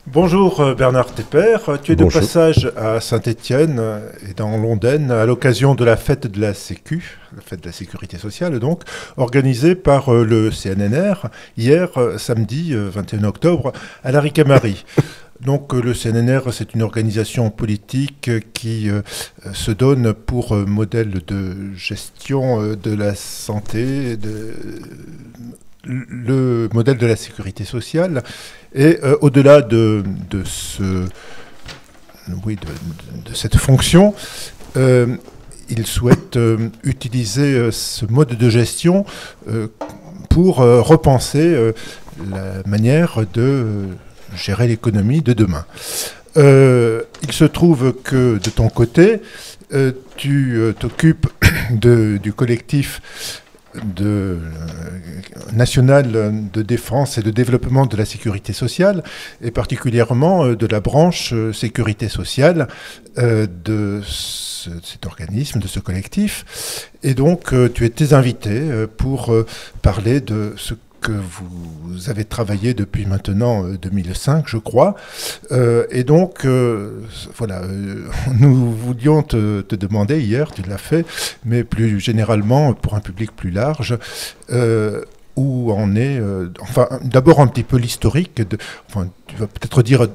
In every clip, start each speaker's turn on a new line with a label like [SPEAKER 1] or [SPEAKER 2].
[SPEAKER 1] Bonjour Bernard Tepper, tu es de
[SPEAKER 2] Bonjour.
[SPEAKER 1] passage à Saint-Étienne et dans Londaine à l'occasion de la fête de la Sécu, la fête de la Sécurité sociale donc, organisée par le CNNR hier samedi 21 octobre à la Ricamarie. Donc le CNNR, c'est une organisation politique qui se donne pour modèle de gestion de la santé, le modèle de la sécurité sociale. Et au-delà oui, de cette fonction, il souhaite utiliser ce mode de gestion pour repenser la manière de gérer l'économie de demain. Il se trouve que de ton côté, tu t'occupes du collectif national de défense et de développement de la sécurité sociale, et particulièrement de la branche sécurité sociale cet organisme, de ce collectif. Et donc, tu étais invité pour parler de ce que vous avez travaillé depuis maintenant 2005, je crois. Et donc, voilà, nous voulions te demander hier, tu l'as fait, mais plus généralement, pour un public plus large, où en est, enfin, d'abord un petit peu l'historique, enfin, tu vas peut-être dire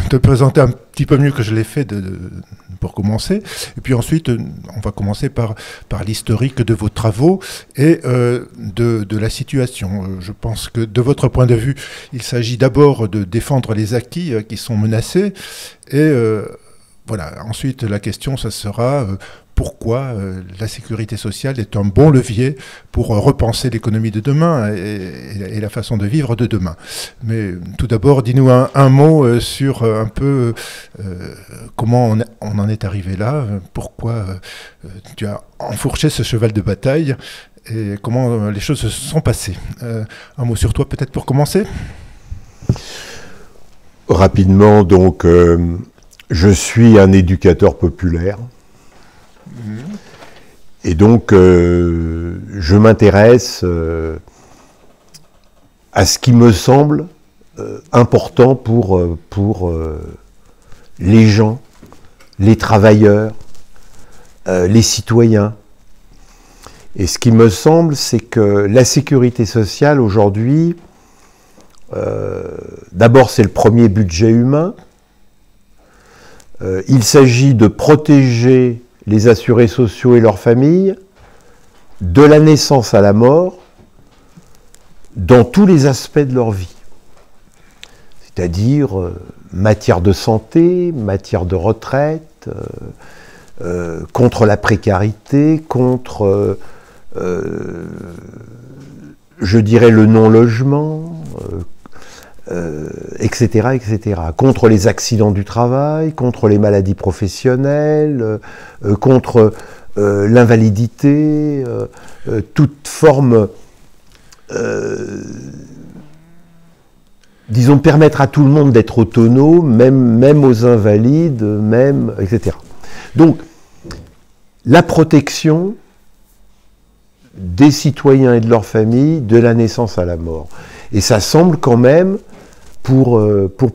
[SPEAKER 1] te présenter un petit peu mieux que je l'ai fait pour commencer. Et puis ensuite, on va commencer par l'historique de vos travaux et de la situation. Je pense que de votre point de vue, il s'agit d'abord de défendre les acquis qui sont menacés. Et voilà, ensuite, la question, ça sera pourquoi la sécurité sociale est un bon levier pour repenser l'économie de demain et la façon de vivre de demain. Mais tout d'abord, dis-nous un mot sur un peu comment on en est arrivé là, pourquoi tu as enfourché ce cheval de bataille et comment les choses se sont passées. Un mot sur toi peut-être pour commencer.
[SPEAKER 2] Rapidement, donc, je suis un éducateur populaire. Et donc, je m'intéresse à ce qui me semble important pour les gens, les travailleurs, les citoyens. Et ce qui me semble, c'est que la sécurité sociale aujourd'hui, d'abord c'est le premier budget humain. Il s'agit de protéger les assurés sociaux et leurs familles de la naissance à la mort dans tous les aspects de leur vie. C'est-à-dire matière de santé, matière de retraite, contre la précarité, contre, je dirais, le non-logement, etc., etc. Contre les accidents du travail, contre les maladies professionnelles, contre l'invalidité, toute forme, disons, permettre à tout le monde d'être autonome, même aux invalides, même, etc. Donc, la protection des citoyens et de leurs familles de la naissance à la mort. Et ça semble quand même, pour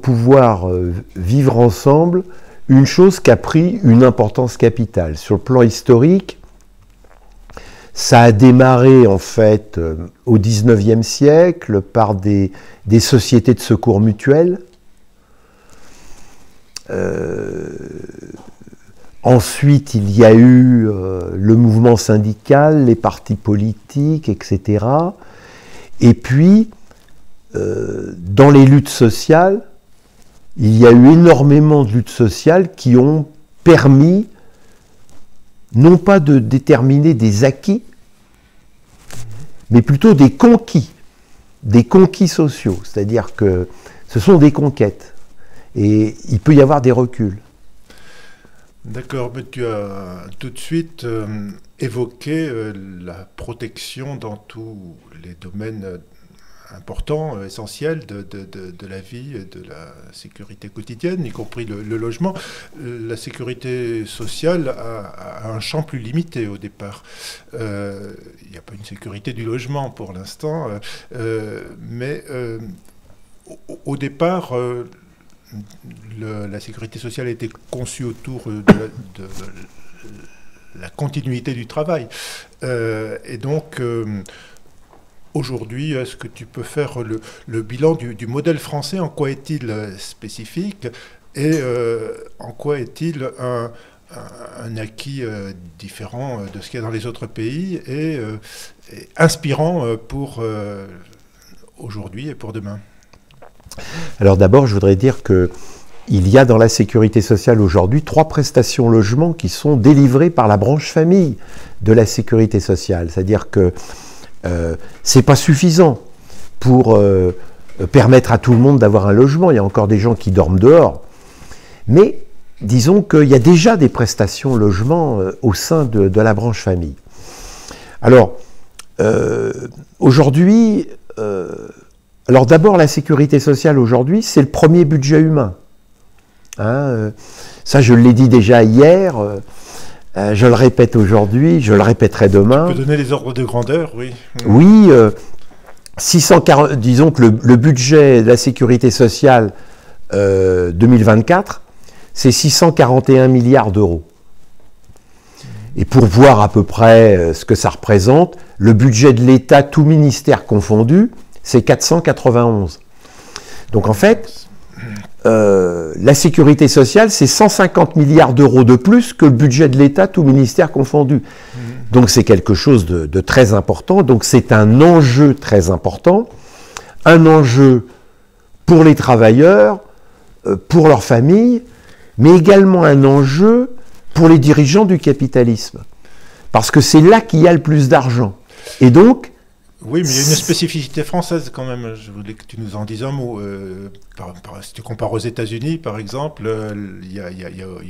[SPEAKER 2] pouvoir vivre ensemble, une chose qui a pris une importance capitale. Sur le plan historique, ça a démarré en fait au XIXe siècle par des sociétés de secours mutuels. Ensuite, il y a eu le mouvement syndical, les partis politiques, etc. Et puis, dans les luttes sociales, il y a eu énormément de luttes sociales qui ont permis, non pas de déterminer des acquis, mais plutôt des conquis sociaux. C'est-à-dire que ce sont des conquêtes. Et il peut y avoir des reculs.
[SPEAKER 1] D'accord, mais tu as tout de suite évoqué la protection dans tous les domaines important, essentiel de la vie et de la sécurité quotidienne, y compris le logement. La sécurité sociale a un champ plus limité au départ. Il n'y a pas une sécurité du logement pour l'instant, mais au départ, la sécurité sociale a été conçue autour de la continuité du travail. Et donc, aujourd'hui, est-ce que tu peux faire le bilan du modèle français? En quoi est-il spécifique et en quoi est-il un acquis différent de ce qu'il y a dans les autres pays et inspirant pour aujourd'hui et pour demain?
[SPEAKER 2] Alors d'abord, je voudrais dire qu'il y a dans la sécurité sociale aujourd'hui 3 prestations logement qui sont délivrées par la branche famille de la sécurité sociale. C'est-à-dire que ce n'est pas suffisant pour permettre à tout le monde d'avoir un logement. Il y a encore des gens qui dorment dehors. Mais disons qu'il y a déjà des prestations logement au sein de la branche famille. Alors, aujourd'hui, alors d'abord, la sécurité sociale aujourd'hui, c'est le premier budget humain. Hein, ça, je l'ai dit déjà hier, je le répète aujourd'hui, je le répéterai demain.
[SPEAKER 1] Tu peux donner les ordres de grandeur, oui.
[SPEAKER 2] Oui, 640, disons que le budget de la sécurité sociale 2024, c'est 641 milliards d'euros. Et pour voir à peu près ce que ça représente, le budget de l'État, tout ministère confondu, c'est 491. Donc en fait, la sécurité sociale, c'est 150 milliards d'euros de plus que le budget de l'État, tout ministère confondu. Donc c'est quelque chose de très important. Donc c'est un enjeu très important, un enjeu pour les travailleurs, pour leurs familles, mais également un enjeu pour les dirigeants du capitalisme. Parce que c'est là qu'il y a le plus d'argent. Et donc...
[SPEAKER 1] Oui, mais il y a une spécificité française quand même. Je voulais que tu nous en dises un mot. Si tu compares aux États-Unis, par exemple, il y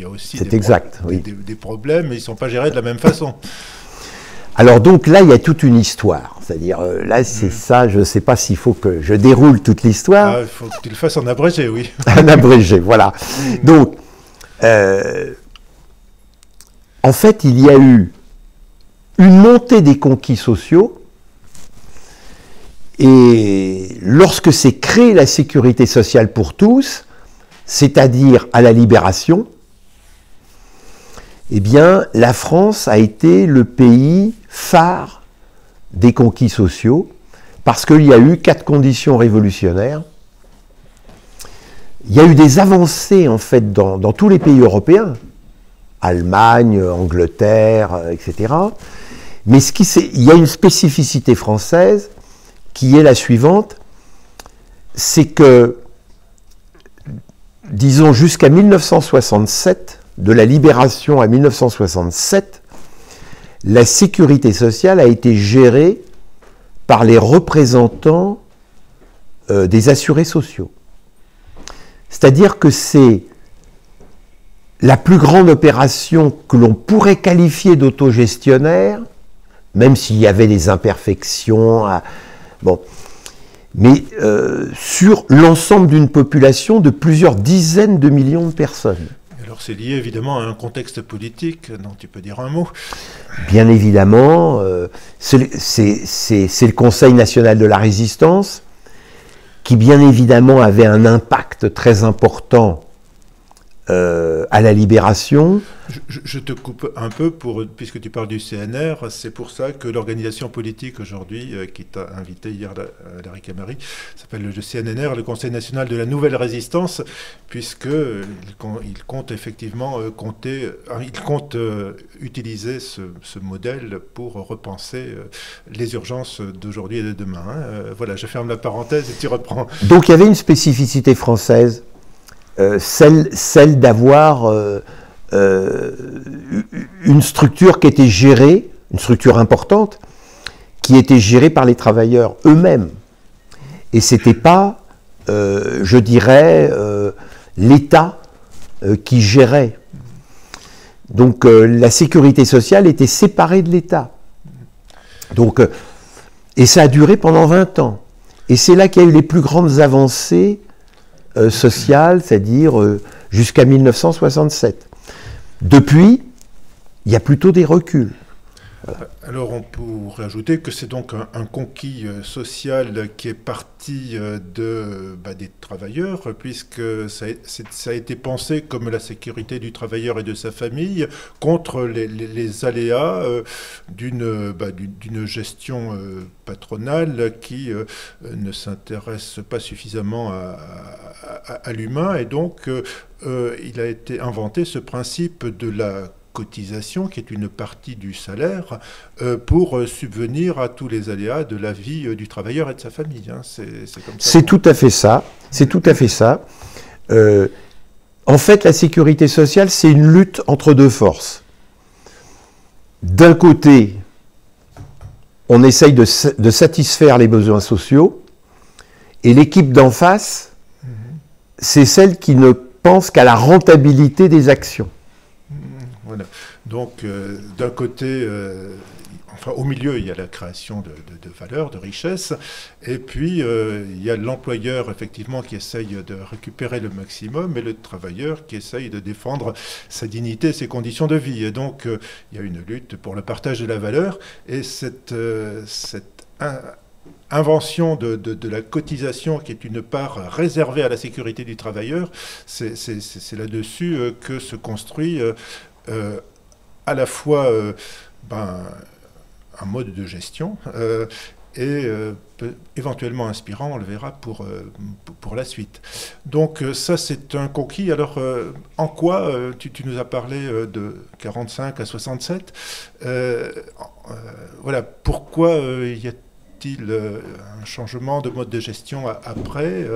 [SPEAKER 1] a aussi des problèmes, mais ils ne sont pas gérés de la même façon.
[SPEAKER 2] Alors donc là, il y a toute une histoire. C'est-à-dire, là, c'est ça, je ne sais pas s'il faut que je déroule toute l'histoire.
[SPEAKER 1] Il faut que tu le fasses en abrégé, oui.
[SPEAKER 2] En abrégé, voilà. Donc, en fait, il y a eu une montée des conquis sociaux. Et lorsque s'est créée la sécurité sociale pour tous, c'est-à-dire à la Libération, eh bien, la France a été le pays phare des conquis sociaux, parce qu'il y a eu 4 conditions révolutionnaires. Il y a eu des avancées, en fait, dans tous les pays européens, Allemagne, Angleterre, etc. Mais il y a une spécificité française, qui est la suivante, c'est que, disons, jusqu'à 1967, de la Libération à 1967, la sécurité sociale a été gérée par les représentants des assurés sociaux. C'est-à-dire que c'est la plus grande opération que l'on pourrait qualifier d'autogestionnaire, même s'il y avait des imperfections... Bon, mais sur l'ensemble d'une population de plusieurs dizaines de millions de personnes.
[SPEAKER 1] Alors c'est lié évidemment à un contexte politique dont tu peux dire un mot.
[SPEAKER 2] Bien évidemment, c'est le Conseil national de la résistance qui bien évidemment avait un impact très important à la Libération.
[SPEAKER 1] Je te coupe un peu, puisque tu parles du CNR, c'est pour ça que l'organisation politique aujourd'hui, qui t'a invité hier à la Ricamarie, s'appelle le CNNR, le Conseil national de la nouvelle résistance, puisqu'il compte effectivement utiliser ce modèle pour repenser les urgences d'aujourd'hui et de demain. Voilà, je ferme la parenthèse et tu reprends.
[SPEAKER 2] Donc il y avait une spécificité française, celle d'avoir une structure qui était gérée, une structure importante, qui était gérée par les travailleurs eux-mêmes. Et ce n'était pas, je dirais, l'État qui gérait. Donc la sécurité sociale était séparée de l'État. Donc, et ça a duré pendant 20 ans. Et c'est là qu'il y a eu les plus grandes avancées sociales, c'est-à-dire jusqu'à 1967. Depuis, il y a plutôt des reculs. Voilà.
[SPEAKER 1] Alors on pourrait ajouter que c'est donc un conquis social qui est parti des travailleurs, puisque ça a été pensé comme la sécurité du travailleur et de sa famille contre les aléas d'une gestion patronale qui ne s'intéresse pas suffisamment à l'humain. Et donc il a été inventé ce principe de la cotisation, qui est une partie du salaire, pour subvenir à tous les aléas de la vie du travailleur et de sa famille. Hein. C'est comme ça.
[SPEAKER 2] C'est tout à fait ça. C'est tout à fait ça. En fait, la sécurité sociale, c'est une lutte entre deux forces. D'un côté, on essaye de satisfaire les besoins sociaux, et l'équipe d'en face, c'est celle qui ne pense qu'à la rentabilité des actions.
[SPEAKER 1] Voilà. Donc, d'un côté, au milieu, il y a la création de valeur, de richesse, et puis il y a l'employeur, effectivement, qui essaye de récupérer le maximum, et le travailleur qui essaye de défendre sa dignité, ses conditions de vie. Et donc, il y a une lutte pour le partage de la valeur, et cette invention de la cotisation, qui est une part réservée à la sécurité du travailleur, c'est là-dessus que se construit à la fois un mode de gestion et éventuellement inspirant, on le verra pour la suite. Donc ça, c'est un conquis. Alors en quoi, tu nous as parlé de 45 à 67, voilà, pourquoi y a-t-il un changement de mode de gestion après,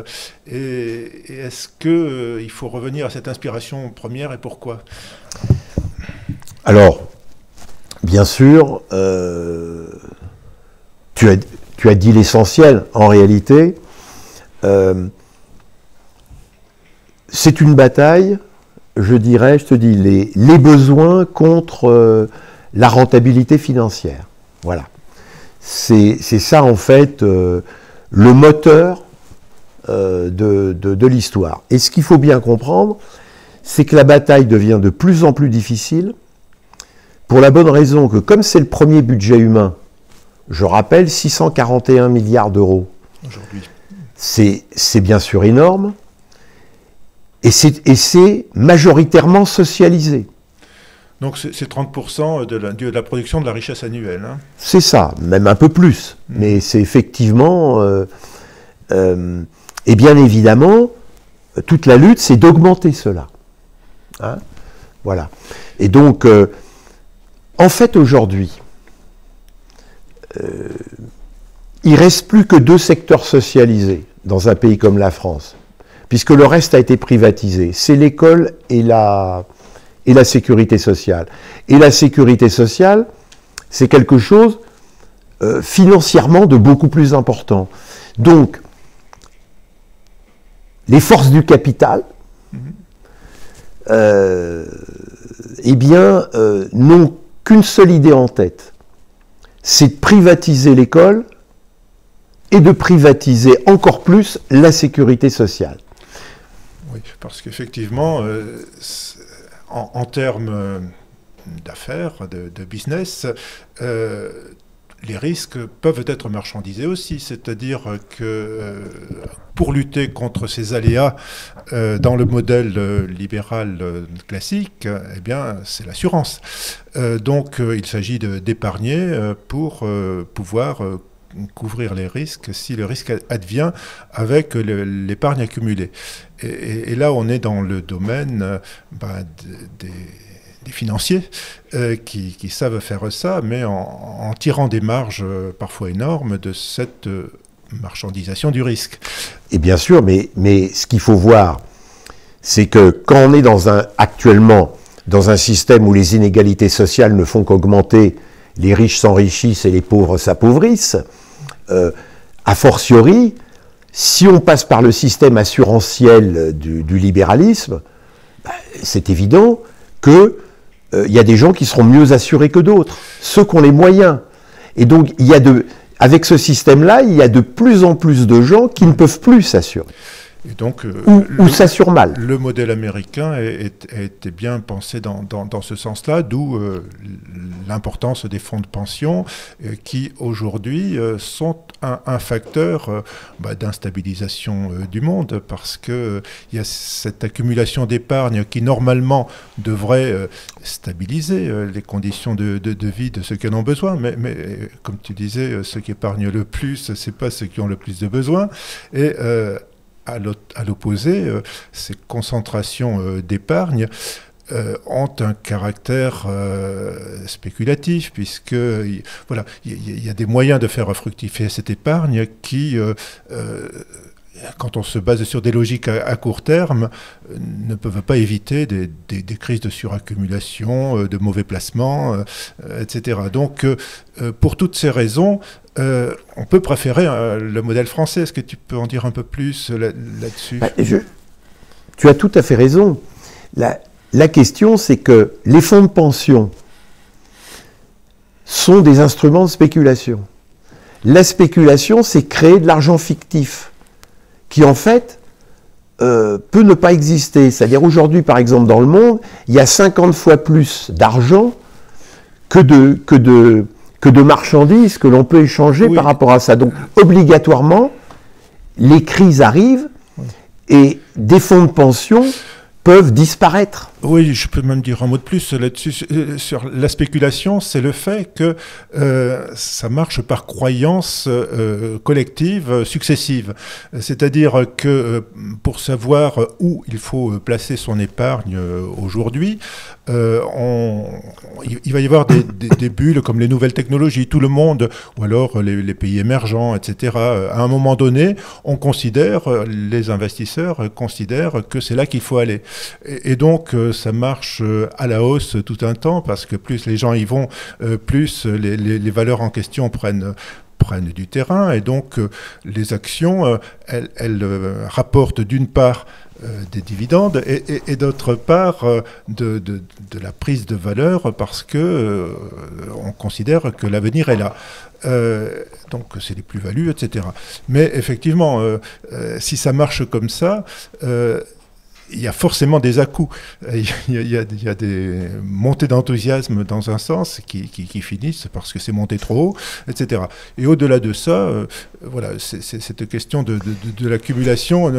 [SPEAKER 1] et est-ce qu'il faut revenir à cette inspiration première, et pourquoi ?
[SPEAKER 2] Alors, bien sûr, tu as dit l'essentiel. En réalité, c'est une bataille, je te dis, les besoins contre la rentabilité financière. Voilà. C'est ça, en fait, le moteur de l'histoire. Et ce qu'il faut bien comprendre, c'est que la bataille devient de plus en plus difficile, pour la bonne raison que, comme c'est le premier budget humain, je rappelle 641 milliards d'euros,
[SPEAKER 1] aujourd'hui,
[SPEAKER 2] c'est bien sûr énorme, et c'est majoritairement socialisé.
[SPEAKER 1] Donc c'est 30% de la production de la richesse annuelle. Hein.
[SPEAKER 2] C'est ça, même un peu plus, mais c'est effectivement... et bien évidemment, toute la lutte, c'est d'augmenter cela. Hein, voilà. Et donc... en fait, aujourd'hui, il ne reste plus que 2 secteurs socialisés dans un pays comme la France, puisque le reste a été privatisé. C'est l'école et la sécurité sociale. Et la sécurité sociale, c'est quelque chose financièrement de beaucoup plus important. Donc, les forces du capital, n'ont qu'une seule idée en tête, c'est de privatiser l'école et de privatiser encore plus la sécurité sociale.
[SPEAKER 1] Oui, parce qu'effectivement, en termes d'affaires, de business, les risques peuvent être marchandisés aussi, c'est-à-dire que pour lutter contre ces aléas dans le modèle libéral classique, eh bien, c'est l'assurance. Donc, il s'agit d'épargner pour pouvoir couvrir les risques si le risque advient avec l'épargne accumulée. Et là, on est dans le domaine des financiers qui savent faire ça, mais en tirant des marges parfois énormes de cette marchandisation du risque.
[SPEAKER 2] Et bien sûr, mais ce qu'il faut voir, c'est que quand on est actuellement dans un système où les inégalités sociales ne font qu'augmenter, les riches s'enrichissent et les pauvres s'appauvrissent, a fortiori, si on passe par le système assurantiel du libéralisme, c'est évident que il y a des gens qui seront mieux assurés que d'autres, ceux qui ont les moyens. Et donc, avec ce système-là, il y a de plus en plus de gens qui ne peuvent plus s'assurer.
[SPEAKER 1] Et donc,
[SPEAKER 2] ou ça sur mal.
[SPEAKER 1] Le modèle américain a été bien pensé dans ce sens-là, d'où l'importance des fonds de pension qui, aujourd'hui, sont un facteur d'instabilisation du monde, parce qu'il y a cette accumulation d'épargne qui, normalement, devrait stabiliser les conditions de vie de ceux qui en ont besoin. Mais comme tu disais, ceux qui épargnent le plus, ce n'est pas ceux qui ont le plus de besoin. Et à l'opposé, ces concentrations d'épargne ont un caractère spéculatif, puisque voilà, il y a des moyens de faire fructifier cette épargne qui, quand on se base sur des logiques à court terme, ne peuvent pas éviter des crises de suraccumulation, de mauvais placements, etc. Donc, pour toutes ces raisons, on peut préférer le modèle français. Est-ce que tu peux en dire un peu plus là-dessus ?
[SPEAKER 2] Tu as tout à fait raison. La question, c'est que les fonds de pension sont des instruments de spéculation. La spéculation, c'est créer de l'argent fictif, qui en fait peut ne pas exister. C'est-à-dire aujourd'hui, par exemple, dans le monde, il y a 50 fois plus d'argent que de marchandises que l'on peut échanger par rapport à ça. Donc, obligatoirement, les crises arrivent et des fonds de pension peuvent disparaître.
[SPEAKER 1] Oui, je peux même dire un mot de plus là-dessus. Sur la spéculation, c'est le fait que ça marche par croyances collectives successives. C'est-à-dire que pour savoir où il faut placer son épargne aujourd'hui, il va y avoir des bulles comme les nouvelles technologies. Tout le monde, ou alors les pays émergents, etc., à un moment donné, les investisseurs considèrent que c'est là qu'il faut aller. Et donc, ça marche à la hausse tout un temps, parce que plus les gens y vont, plus les valeurs en question prennent du terrain. Et donc, les actions, elles rapportent d'une part des dividendes et d'autre part de la prise de valeur, parce que on considère que l'avenir est là. Donc c'est les plus-values, etc. Mais effectivement, si ça marche comme ça, il y a forcément des à-coups. Il y a des montées d'enthousiasme dans un sens qui finissent parce que c'est monté trop haut, etc. Et au-delà de ça, voilà, cette question de l'accumulation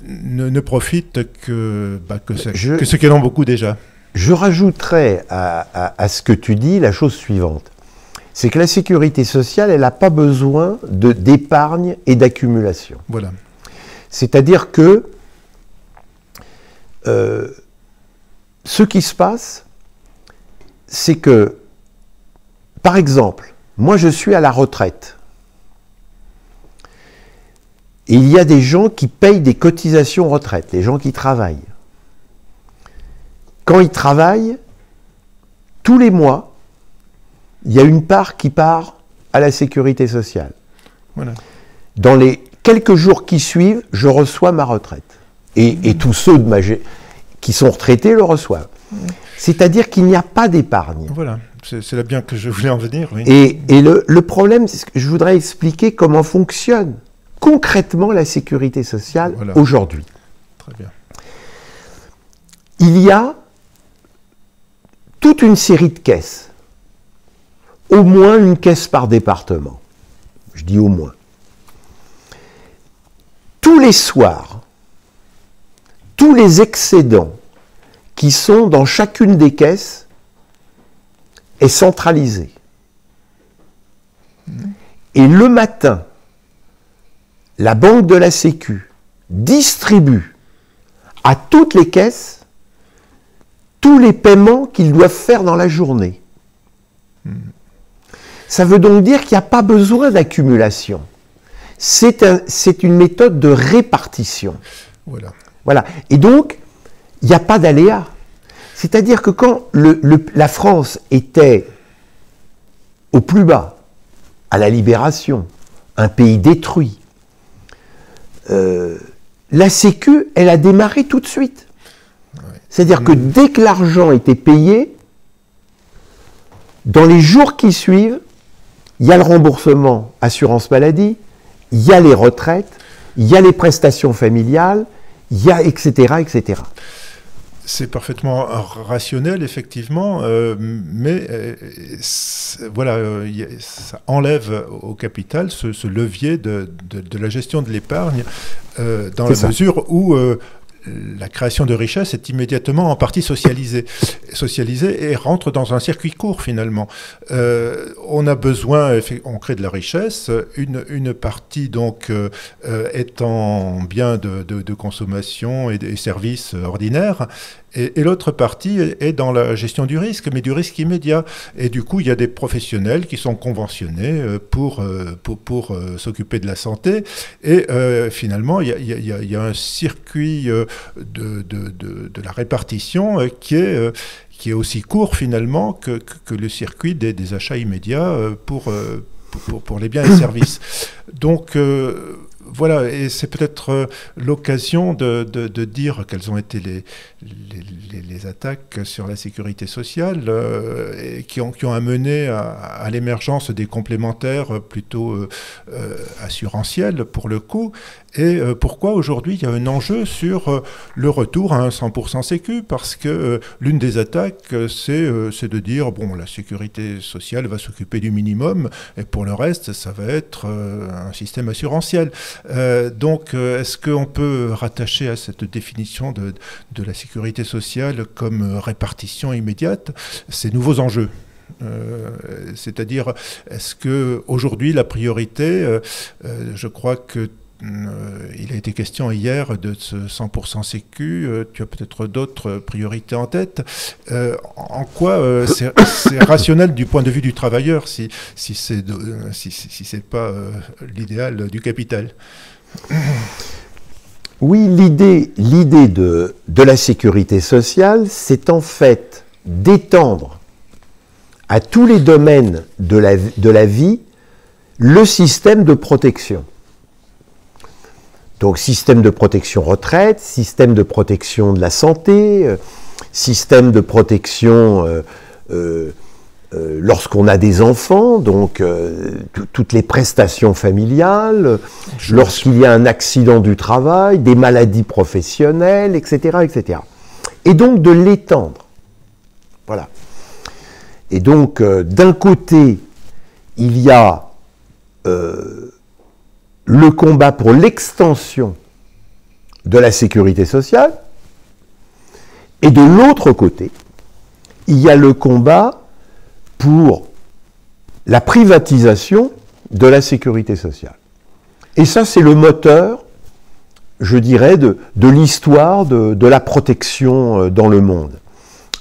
[SPEAKER 1] ne profite que ceux qui en ont beaucoup déjà.
[SPEAKER 2] Je rajouterais à ce que tu dis la chose suivante. C'est que la sécurité sociale, elle n'a pas besoin d'épargne et d'accumulation.
[SPEAKER 1] Voilà.
[SPEAKER 2] C'est-à-dire que ce qui se passe, c'est que, par exemple, moi je suis à la retraite. Et il y a des gens qui payent des cotisations retraite, les gens qui travaillent. Quand ils travaillent, tous les mois, il y a une part qui part à la sécurité sociale.
[SPEAKER 1] Voilà.
[SPEAKER 2] Dans les quelques jours qui suivent, je reçois ma retraite. Et tous ceux qui sont retraités le reçoivent. C'est-à-dire qu'il n'y a pas d'épargne.
[SPEAKER 1] Voilà, c'est là bien que je voulais en venir. Oui.
[SPEAKER 2] Et le problème, c'est que je voudrais expliquer comment fonctionne concrètement la sécurité sociale aujourd'hui.
[SPEAKER 1] Très bien.
[SPEAKER 2] Il y a toute une série de caisses. Au moins une caisse par département. Je dis au moins. Tous les soirs, tous les excédents qui sont dans chacune des caisses est centralisé. Et le matin, la banque de la Sécu distribue à toutes les caisses tous les paiements qu'ils doivent faire dans la journée. Ça veut donc dire qu'il n'y a pas besoin d'accumulation. C'est une méthode de répartition. Voilà. Et donc, il n'y a pas d'aléa. C'est-à-dire que quand la France était au plus bas, à la Libération, un pays détruit, la Sécu, elle a démarré tout de suite. C'est-à-dire que dès que l'argent était payé, dans les jours qui suivent, il y a le remboursement assurance maladie, il y a les retraites, il y a les prestations familiales, il y a etc., etc.
[SPEAKER 1] C'est parfaitement rationnel, effectivement, mais voilà, ça enlève au capital ce levier de la gestion de l'épargne, dans la mesure où la création de richesse est immédiatement en partie socialisée et rentre dans un circuit court finalement. On a besoin, on crée de la richesse, une partie donc étant bien de consommation et services ordinaires, et l'autre partie est dans la gestion du risque, mais du risque immédiat. Et du coup, il y a des professionnels qui sont conventionnés pour s'occuper de la santé. Et finalement, il y a un circuit de la répartition qui est aussi court finalement que le circuit des achats immédiats pour les biens et services. Donc voilà, et c'est peut-être l'occasion de dire quelles ont été les attaques sur la sécurité sociale et qui ont amené à l'émergence des complémentaires plutôt assurantiels pour le coup. Et pourquoi aujourd'hui il y a un enjeu sur le retour à un 100% sécu, parce que l'une des attaques c'est de dire bon, la sécurité sociale va s'occuper du minimum et pour le reste ça va être un système assurantiel. Donc est-ce qu'on peut rattacher à cette définition de la sécurité sociale comme répartition immédiate ces nouveaux enjeux? C'est-à-dire, est-ce qu'aujourd'hui la priorité, je crois que il a été question hier de ce 100% sécu, tu as peut-être d'autres priorités en tête. En quoi c'est rationnel du point de vue du travailleur si c'est pas l'idéal du capital?
[SPEAKER 2] Oui, l'idée de la sécurité sociale, c'est en fait d'étendre à tous les domaines de la vie le système de protection. Donc système de protection retraite, système de protection de la santé, système de protection lorsqu'on a des enfants, donc toutes les prestations familiales, lorsqu'il y a un accident du travail, des maladies professionnelles, etc., etc. Et donc de l'étendre. Voilà. Et donc d'un côté, il y a le combat pour l'extension de la sécurité sociale, et de l'autre côté, il y a le combat pour la privatisation de la sécurité sociale. Et ça, c'est le moteur, je dirais, de l'histoire de la protection dans le monde.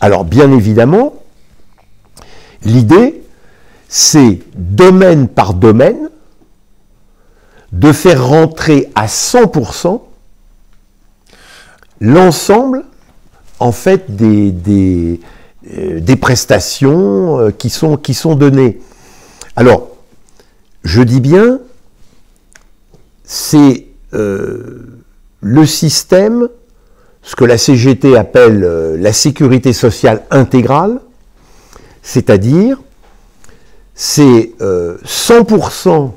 [SPEAKER 2] Alors, bien évidemment, l'idée, c'est, domaine par domaine, de faire rentrer à 100% l'ensemble, en fait, des prestations qui sont données. Alors, je dis bien, c'est le système, ce que la CGT appelle la sécurité sociale intégrale, c'est-à-dire, c'est 100%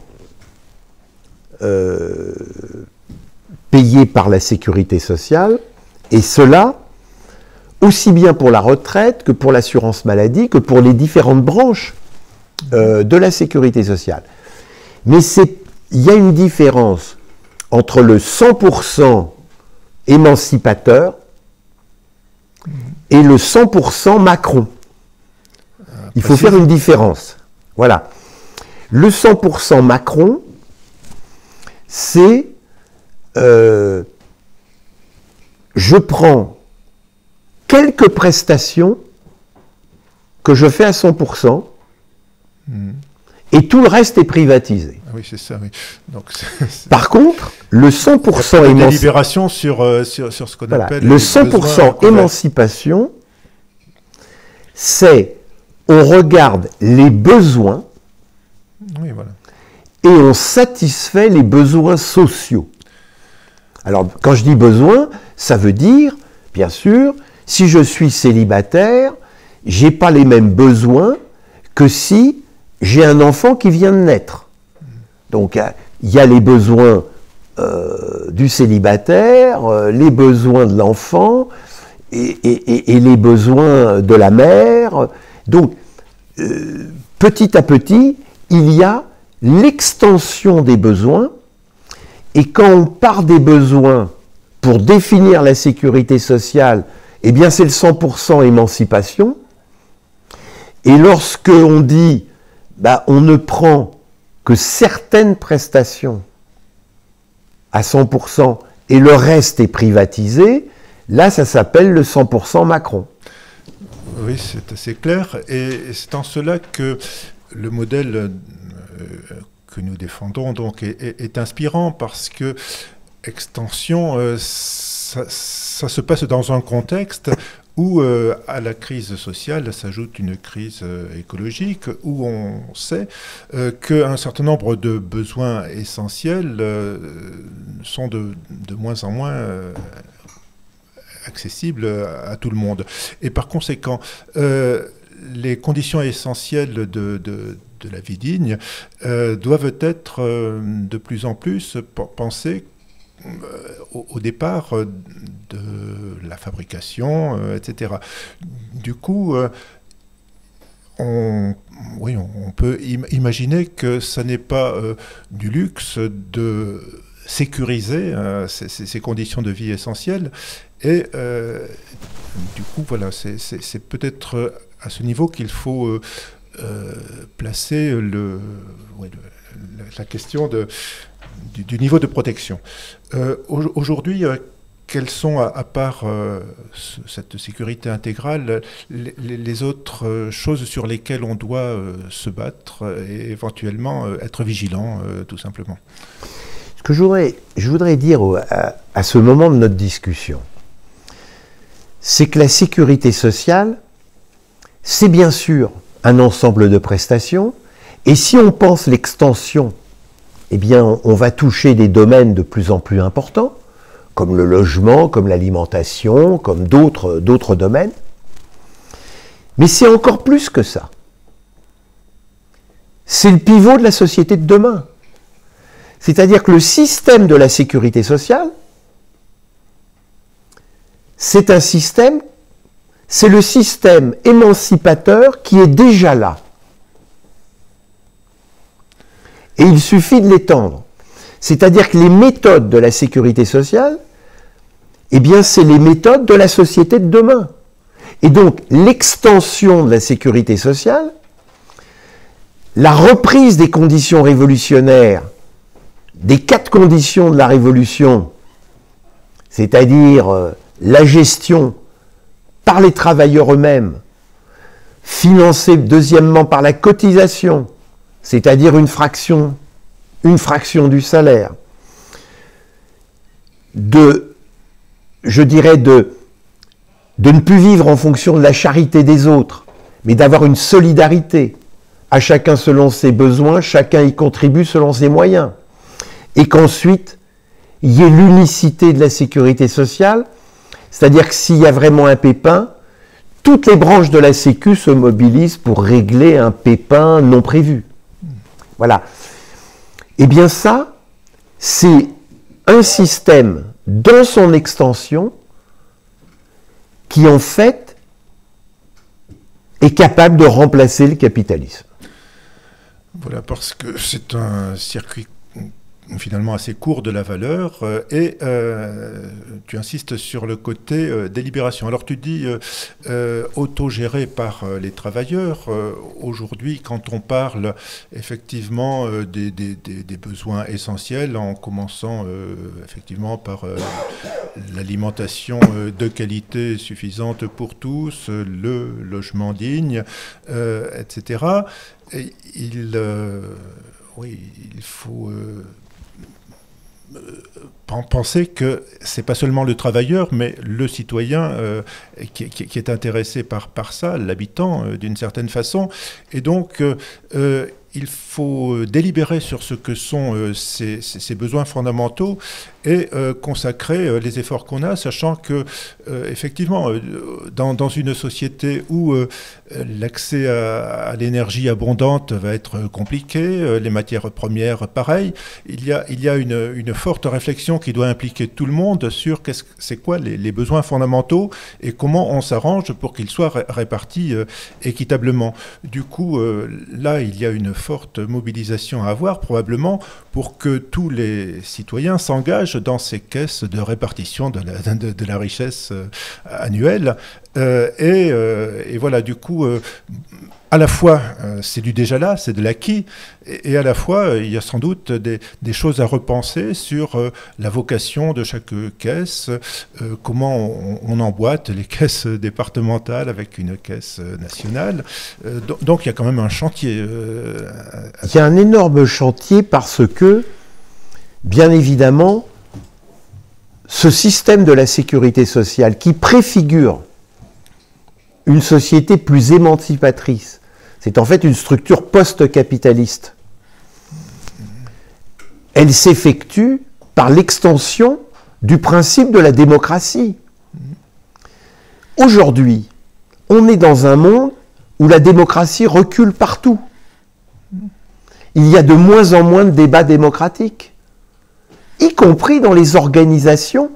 [SPEAKER 2] payé par la sécurité sociale, et cela aussi bien pour la retraite que pour l'assurance maladie, que pour les différentes branches de la sécurité sociale. Mais il y a une différence entre le 100% émancipateur et le 100% Macron. Il faut faire une différence. Voilà. Le 100% Macron, c'est je prends quelques prestations que je fais à 100%, et tout le reste est privatisé.
[SPEAKER 1] Ah oui, c'est ça, oui. Donc,
[SPEAKER 2] par contre, le 100%
[SPEAKER 1] émancipation sur ce qu'on appelle
[SPEAKER 2] le 100% émancipation, c'est on regarde les besoins,
[SPEAKER 1] oui, voilà,
[SPEAKER 2] et on satisfait les besoins sociaux. Alors, quand je dis besoin, ça veut dire, bien sûr, si je suis célibataire, je n'ai pas les mêmes besoins que si j'ai un enfant qui vient de naître. Donc, il y a les besoins du célibataire, les besoins de l'enfant et les besoins de la mère. Donc, petit à petit, il y a l'extension des besoins, et quand on part des besoins pour définir la sécurité sociale, eh bien c'est le 100% émancipation. Et lorsque on dit, on ne prend que certaines prestations à 100% et le reste est privatisé, là ça s'appelle le 100% Macron.
[SPEAKER 1] Oui, c'est assez clair. Et c'est en cela que le modèle que nous défendons donc est inspirant, parce que extension, ça se passe dans un contexte où à la crise sociale s'ajoute une crise écologique, où on sait qu'un certain nombre de besoins essentiels sont de moins en moins accessibles à tout le monde. Et par conséquent, les conditions essentielles de la vie digne doivent être de plus en plus pensées au départ de la fabrication, etc. Du coup, on peut imaginer que ça n'est pas du luxe de sécuriser ces conditions de vie essentielles. Et du coup, voilà, c'est peut-être à ce niveau qu'il faut placer la question du niveau de protection. Aujourd'hui, quelles sont, à part cette sécurité intégrale, les autres choses sur lesquelles on doit se battre et éventuellement être vigilant, tout simplement?
[SPEAKER 2] Ce que je voudrais dire à ce moment de notre discussion, c'est que la sécurité sociale, c'est bien sûr un ensemble de prestations, et si on pense l'extension, eh bien, on va toucher des domaines de plus en plus importants, comme le logement, comme l'alimentation, comme d'autres domaines. Mais c'est encore plus que ça. C'est le pivot de la société de demain. C'est-à-dire que le système de la sécurité sociale, c'est un système, c'est le système émancipateur qui est déjà là. Et il suffit de l'étendre. C'est-à-dire que les méthodes de la sécurité sociale, eh bien, c'est les méthodes de la société de demain. Et donc, l'extension de la sécurité sociale, la reprise des conditions révolutionnaires, des 4 conditions de la révolution, c'est-à-dire la gestion par les travailleurs eux-mêmes, financée deuxièmement par la cotisation, c'est-à-dire une fraction du salaire, je dirais de ne plus vivre en fonction de la charité des autres, mais d'avoir une solidarité, à chacun selon ses besoins, chacun y contribue selon ses moyens, et qu'ensuite, il y ait l'unicité de la sécurité sociale, c'est-à-dire que s'il y a vraiment un pépin, toutes les branches de la Sécu se mobilisent pour régler un pépin non prévu. Voilà. Eh bien ça, c'est un système dans son extension qui en fait est capable de remplacer le capitalisme.
[SPEAKER 1] Voilà, parce que c'est un circuit finalement assez court de la valeur, et tu insistes sur le côté délibération. Alors tu dis autogéré par les travailleurs. Aujourd'hui, quand on parle effectivement des besoins essentiels, en commençant effectivement par l'alimentation de qualité suffisante pour tous, le logement digne, etc., il faut penser que c'est pas seulement le travailleur, mais le citoyen qui est intéressé par ça, l'habitant d'une certaine façon. Et donc, il faut délibérer sur ce que sont ces besoins fondamentaux et consacrer les efforts qu'on a, sachant que, effectivement, dans une société où l'accès à l'énergie abondante va être compliqué, les matières premières, pareil, il y a une forte réflexion qui doit impliquer tout le monde sur c'est quoi les besoins fondamentaux et comment on s'arrange pour qu'ils soient répartis équitablement. Du coup, là, il y a une forte mobilisation à avoir, probablement, pour que tous les citoyens s'engagent dans ces caisses de répartition de la richesse annuelle. Et voilà, du coup, à la fois, c'est du déjà là, c'est de l'acquis, et à la fois, il y a sans doute des choses à repenser sur la vocation de chaque caisse, comment on emboîte les caisses départementales avec une caisse nationale. Donc, il y a quand même un chantier.
[SPEAKER 2] Il y a un énorme chantier parce que, bien évidemment, ce système de la sécurité sociale qui préfigure une société plus émancipatrice, c'est en fait une structure post-capitaliste. Elle s'effectue par l'extension du principe de la démocratie. Aujourd'hui, on est dans un monde où la démocratie recule partout. Il y a de moins en moins de débats démocratiques, y compris dans les organisations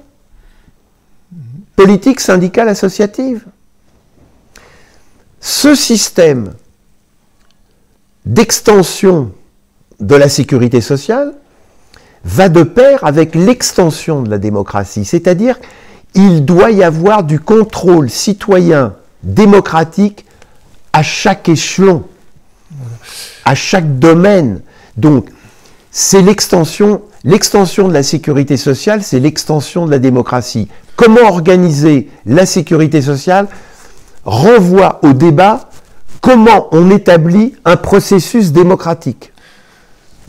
[SPEAKER 2] politiques, syndicales, associatives. Ce système d'extension de la sécurité sociale va de pair avec l'extension de la démocratie, c'est-à-dire il doit y avoir du contrôle citoyen démocratique à chaque échelon, à chaque domaine. Donc, c'est l'extension de la sécurité sociale, c'est l'extension de la démocratie. Comment organiser la sécurité sociale renvoie au débat comment on établit un processus démocratique.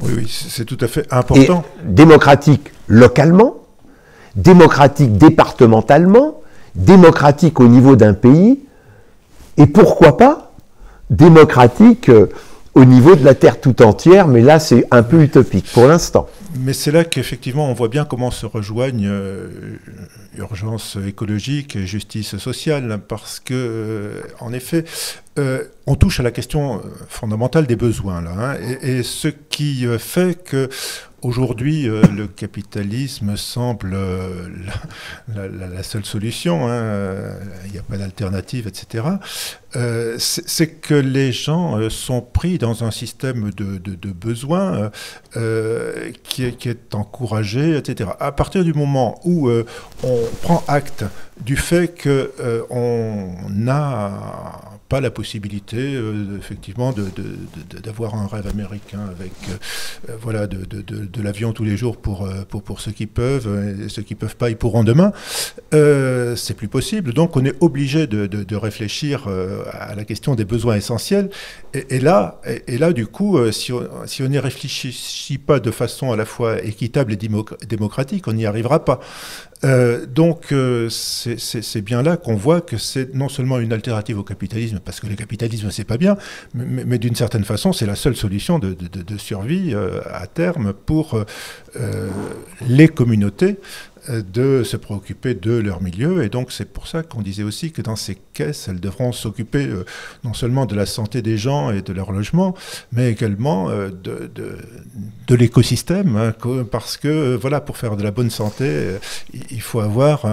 [SPEAKER 1] Oui, c'est tout à fait important.
[SPEAKER 2] Et démocratique localement, démocratique départementalement, démocratique au niveau d'un pays, et pourquoi pas démocratique au niveau de la Terre tout entière, mais là c'est un peu utopique pour l'instant.
[SPEAKER 1] Mais c'est là qu'effectivement on voit bien comment se rejoignent urgence écologique et justice sociale, parce que en effet on touche à la question fondamentale des besoins là, hein, et ce qui fait que aujourd'hui, le capitalisme semble la seule solution, hein, il n'y a pas d'alternative, etc. C'est que les gens sont pris dans un système de besoins qui est encouragé, etc. À partir du moment où on prend acte du fait qu'on n'a pas la possibilité, effectivement, d'avoir un rêve américain avec voilà, de l'avion tous les jours pour ceux qui peuvent, et ceux qui ne peuvent pas, ils pourront demain. C'est plus possible. Donc, on est obligé de réfléchir à la question des besoins essentiels. Et là, du coup, si on n'y réfléchit pas de façon à la fois équitable et démocratique, on n'y arrivera pas. Donc, c'est bien là qu'on voit que c'est non seulement une alternative au capitalisme, parce que le capitalisme, c'est pas bien, mais d'une certaine façon, c'est la seule solution de survie à terme pour les communautés de se préoccuper de leur milieu. Et donc, c'est pour ça qu'on disait aussi que dans ces caisses, elles devront s'occuper non seulement de la santé des gens et de leur logement, mais également de l'écosystème, hein, parce que, voilà, pour faire de la bonne santé, il faut avoir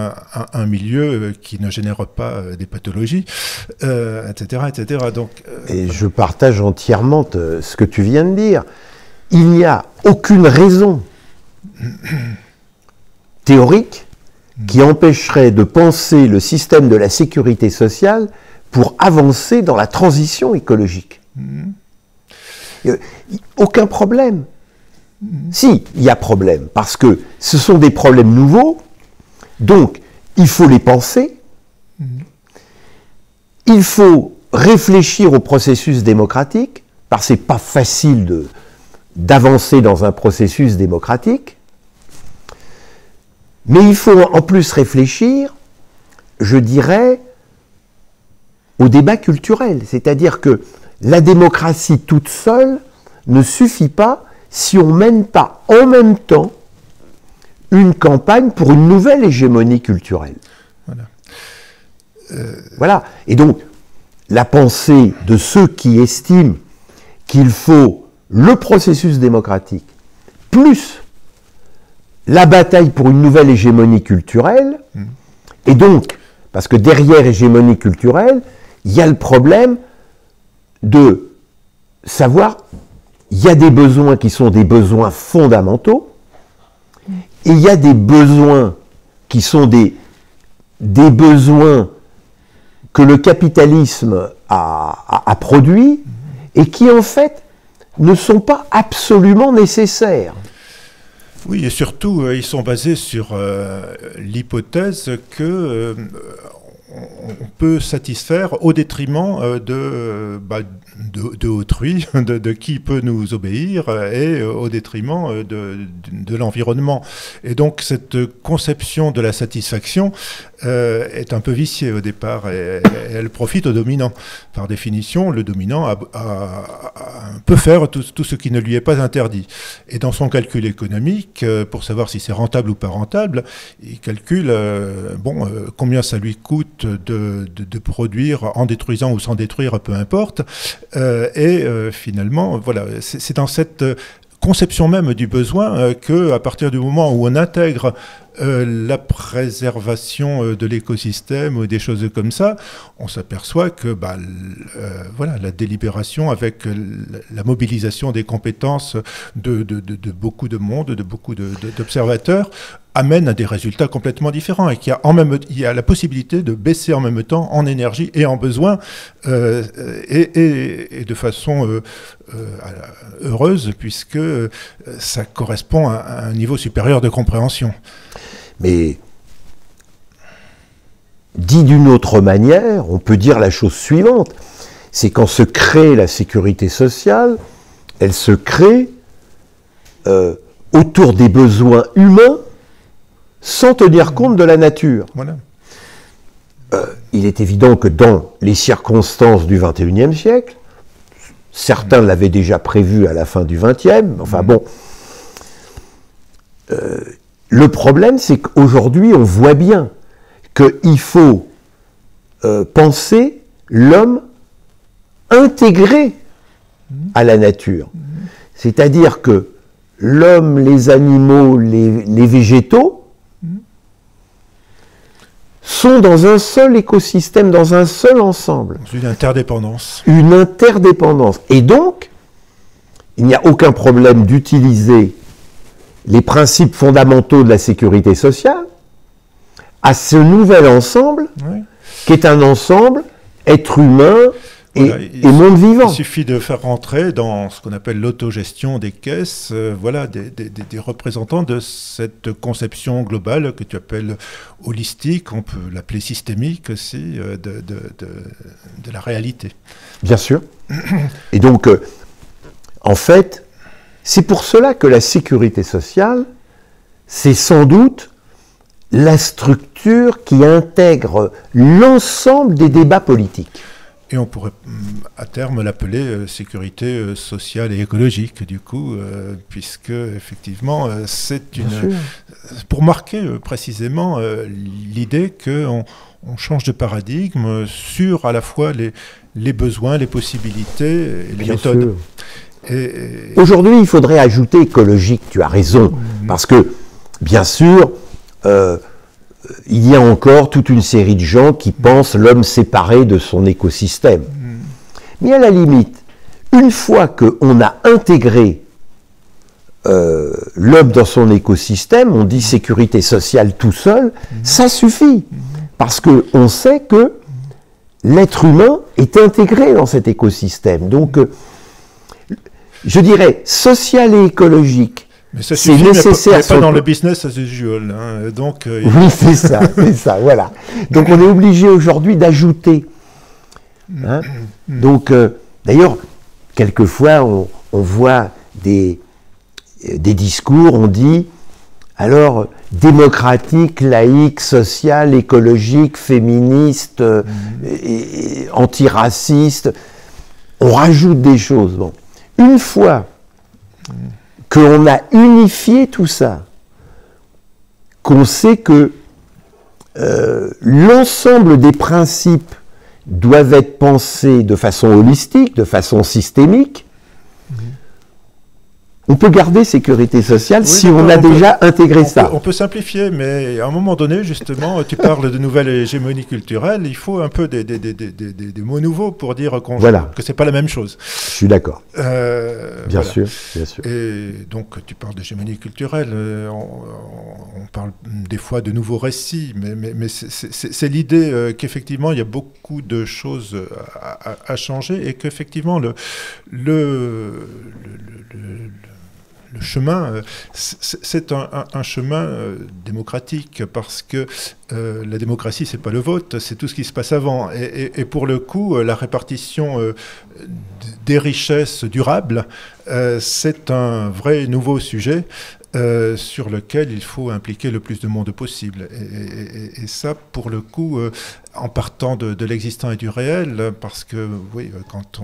[SPEAKER 1] un milieu qui ne génère pas des pathologies, etc., etc. Donc,
[SPEAKER 2] et je partage entièrement ce que tu viens de dire. Il n'y a aucune raison théorique qui empêcherait de penser le système de la sécurité sociale pour avancer dans la transition écologique. Aucun problème. Si, il y a problème, parce que ce sont des problèmes nouveaux, donc il faut les penser, il faut réfléchir au processus démocratique, parce que ce n'est pas facile d'avancer dans un processus démocratique, mais il faut en plus réfléchir, je dirais, au débat culturel. C'est-à-dire que la démocratie toute seule ne suffit pas si on ne mène pas en même temps une campagne pour une nouvelle hégémonie culturelle.
[SPEAKER 1] Voilà.
[SPEAKER 2] Voilà. Et donc, la pensée de ceux qui estiment qu'il faut le processus démocratique plus la bataille pour une nouvelle hégémonie culturelle, et donc, parce que derrière hégémonie culturelle, il y a le problème de savoir, il y a des besoins qui sont des besoins fondamentaux, et il y a des besoins qui sont des besoins que le capitalisme a produits, et qui en fait ne sont pas absolument nécessaires.
[SPEAKER 1] Oui, et surtout, ils sont basés sur l'hypothèse que on peut satisfaire au détriment de autrui, de qui peut nous obéir, et au détriment de l'environnement. Et donc cette conception de la satisfaction est un peu viciée au départ, et elle profite au dominant. Par définition, le dominant peut faire tout ce qui ne lui est pas interdit. Et dans son calcul économique, pour savoir si c'est rentable ou pas rentable, il calcule combien ça lui coûte de produire en détruisant ou sans détruire, peu importe. Finalement, voilà, c'est dans cette conception même du besoin qu'à partir du moment où on intègre la préservation de l'écosystème ou des choses comme ça, on s'aperçoit que la délibération avec la mobilisation des compétences de beaucoup de monde, de beaucoup d'observateurs, amène à des résultats complètement différents, et qu'il y a la possibilité de baisser en même temps en énergie et en besoin, et de façon heureuse, puisque ça correspond à un niveau supérieur de compréhension.
[SPEAKER 2] Mais dit d'une autre manière, on peut dire la chose suivante, c'est quand se crée la sécurité sociale, elle se crée autour des besoins humains, sans tenir compte de la nature.
[SPEAKER 1] Voilà.
[SPEAKER 2] Il est évident que dans les circonstances du XXIe siècle, certains l'avaient déjà prévu à la fin du XXe, enfin bon, le problème c'est qu'aujourd'hui on voit bien qu'il faut penser l'homme intégré à la nature. C'est-à-dire que l'homme, les animaux, les végétaux, sont dans un seul écosystème, dans un seul ensemble.
[SPEAKER 1] Une interdépendance.
[SPEAKER 2] Une interdépendance. Et donc, il n'y a aucun problème d'utiliser les principes fondamentaux de la sécurité sociale à ce nouvel ensemble, qui est un ensemble être humain et monde vivant.
[SPEAKER 1] Il suffit de faire rentrer dans ce qu'on appelle l'autogestion des caisses, des représentants de cette conception globale que tu appelles holistique, on peut l'appeler systémique aussi, de la réalité.
[SPEAKER 2] Bien sûr. Et donc, en fait, c'est pour cela que la sécurité sociale, c'est sans doute la structure qui intègre l'ensemble des débats politiques.
[SPEAKER 1] Et on pourrait à terme l'appeler sécurité sociale et écologique, du coup, puisque effectivement, c'est pour marquer précisément l'idée qu'on change de paradigme sur à la fois les besoins, les possibilités et les méthodes.
[SPEAKER 2] Aujourd'hui, il faudrait ajouter écologique, tu as raison, parce que, bien sûr, il y a encore toute une série de gens qui pensent l'homme séparé de son écosystème. Mais à la limite, une fois qu'on a intégré l'homme dans son écosystème, on dit sécurité sociale tout seul, ça suffit. Parce qu'on sait que l'être humain est intégré dans cet écosystème. Donc, je dirais, social et écologique,
[SPEAKER 1] mais ça
[SPEAKER 2] c'est
[SPEAKER 1] suffit,
[SPEAKER 2] nécessaire.
[SPEAKER 1] Mais pas dans le business as usual. Donc,
[SPEAKER 2] oui, c'est ça, voilà. Donc on est obligé aujourd'hui d'ajouter. Donc, d'ailleurs, quelquefois, on voit des discours, on dit, alors, démocratique, laïque, social, écologique, féministe, et antiraciste, on rajoute des choses. Bon. une fois qu'on a unifié tout ça, qu'on sait que l'ensemble des principes doivent être pensés de façon holistique, de façon systémique, on peut garder sécurité sociale si on a déjà intégré ça.
[SPEAKER 1] On peut simplifier, mais à un moment donné, justement, tu parles de nouvelle hégémonie culturelle, il faut un peu des mots nouveaux pour dire que c'est pas la même chose.
[SPEAKER 2] Je suis d'accord. Bien sûr, bien sûr.
[SPEAKER 1] Et donc, tu parles d'hégémonie culturelle, on parle des fois de nouveaux récits, mais c'est l'idée qu'effectivement, il y a beaucoup de choses à changer et qu'effectivement, le chemin, c'est un chemin démocratique parce que la démocratie, c'est pas le vote, c'est tout ce qui se passe avant. Et pour le coup, la répartition des richesses durables, c'est un vrai nouveau sujet sur lequel il faut impliquer le plus de monde possible. Et ça, pour le coup, en partant de l'existant et du réel, parce que, oui, quand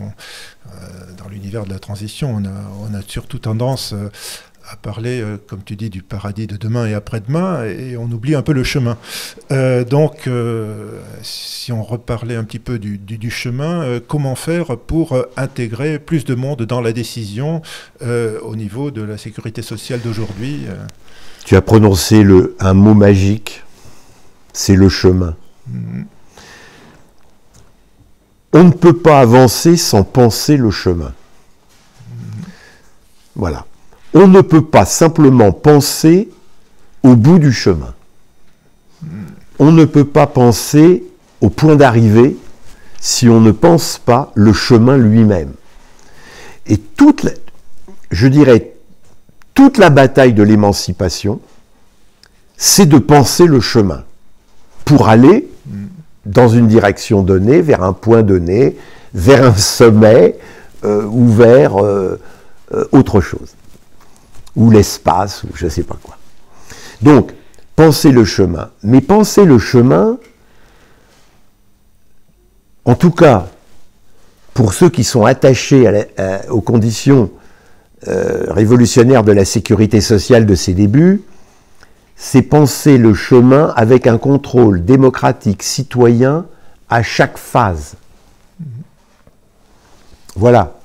[SPEAKER 1] dans l'univers de la transition, on a surtout tendance à parler, comme tu dis, du paradis de demain et après-demain, et on oublie un peu le chemin. Donc, si on reparlait un petit peu du chemin, comment faire pour intégrer plus de monde dans la décision au niveau de la sécurité sociale d'aujourd'hui
[SPEAKER 2] Tu as prononcé un mot magique, c'est le chemin. On ne peut pas avancer sans penser le chemin. Voilà. On ne peut pas simplement penser au bout du chemin. On ne peut pas penser au point d'arrivée si on ne pense pas le chemin lui-même. Et je dirais, toute la bataille de l'émancipation, c'est de penser le chemin pour aller dans une direction donnée, vers un point donné, vers un sommet ou vers autre chose. Ou l'espace, ou je ne sais pas quoi. Donc, penser le chemin. Mais penser le chemin, en tout cas, pour ceux qui sont attachés aux conditions révolutionnaires de la sécurité sociale de ses débuts, c'est penser le chemin avec un contrôle démocratique citoyen à chaque phase. Voilà.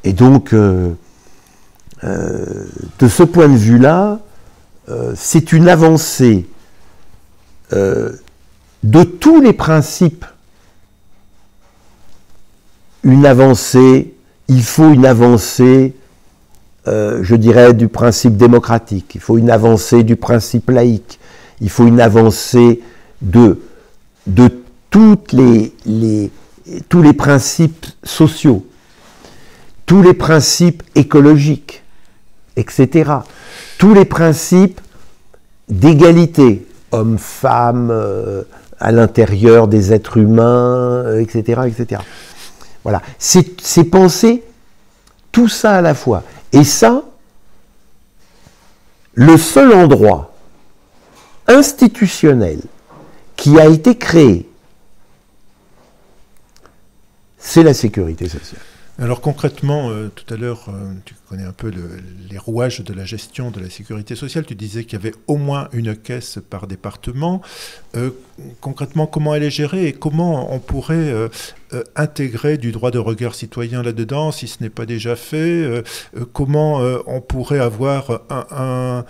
[SPEAKER 2] Et donc, de ce point de vue-là, c'est une avancée de tous les principes. Il faut une avancée, je dirais, du principe démocratique, il faut une avancée du principe laïque, il faut une avancée de tous les principes sociaux, tous les principes écologiques, etc. Tous les principes d'égalité, hommes-femmes, à l'intérieur des êtres humains, etc., etc. Voilà. C'est penser tout ça à la fois. Et ça, le seul endroit institutionnel qui a été créé, c'est la sécurité sociale.
[SPEAKER 1] Alors concrètement, tout à l'heure, tu connais un peu les rouages de la gestion de la sécurité sociale. Tu disais qu'il y avait au moins une caisse par département. Concrètement, comment elle est gérée et comment on pourrait intégrer du droit de regard citoyen là-dedans, si ce n'est pas déjà fait comment on pourrait avoir un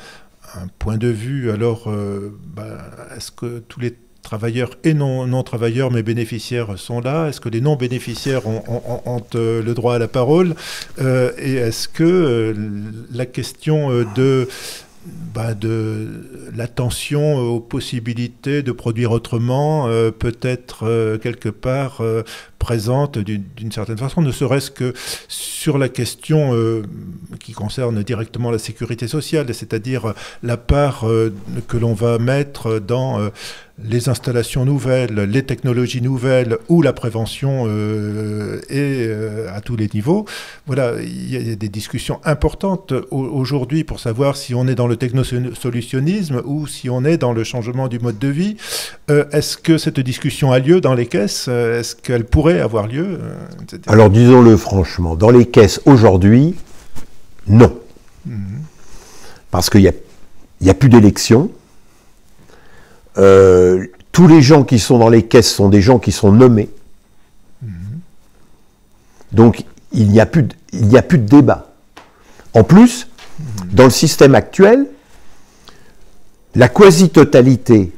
[SPEAKER 1] point de vue. Alors, est-ce que tous les travailleurs et non-travailleurs, mais bénéficiaires sont là? Est-ce que les non-bénéficiaires ont le droit à la parole? Et est-ce que la question de l'attention aux possibilités de produire autrement peut être quelque part présente d'une certaine façon, ne serait-ce que sur la question qui concerne directement la sécurité sociale, c'est-à-dire la part que l'on va mettre dans les installations nouvelles, les technologies nouvelles ou la prévention à tous les niveaux. Voilà, il y a des discussions importantes aujourd'hui pour savoir si on est dans le technosolutionnisme ou si on est dans le changement du mode de vie. Est-ce que cette discussion a lieu dans les caisses? Est-ce qu'elle pourrait avoir lieu, etc.
[SPEAKER 2] Alors disons-le franchement, dans les caisses aujourd'hui, non. Parce qu'il n'y a plus d'élections. Tous les gens qui sont dans les caisses sont des gens qui sont nommés. Donc il n'y a plus de débat. En plus, dans le système actuel, la quasi-totalité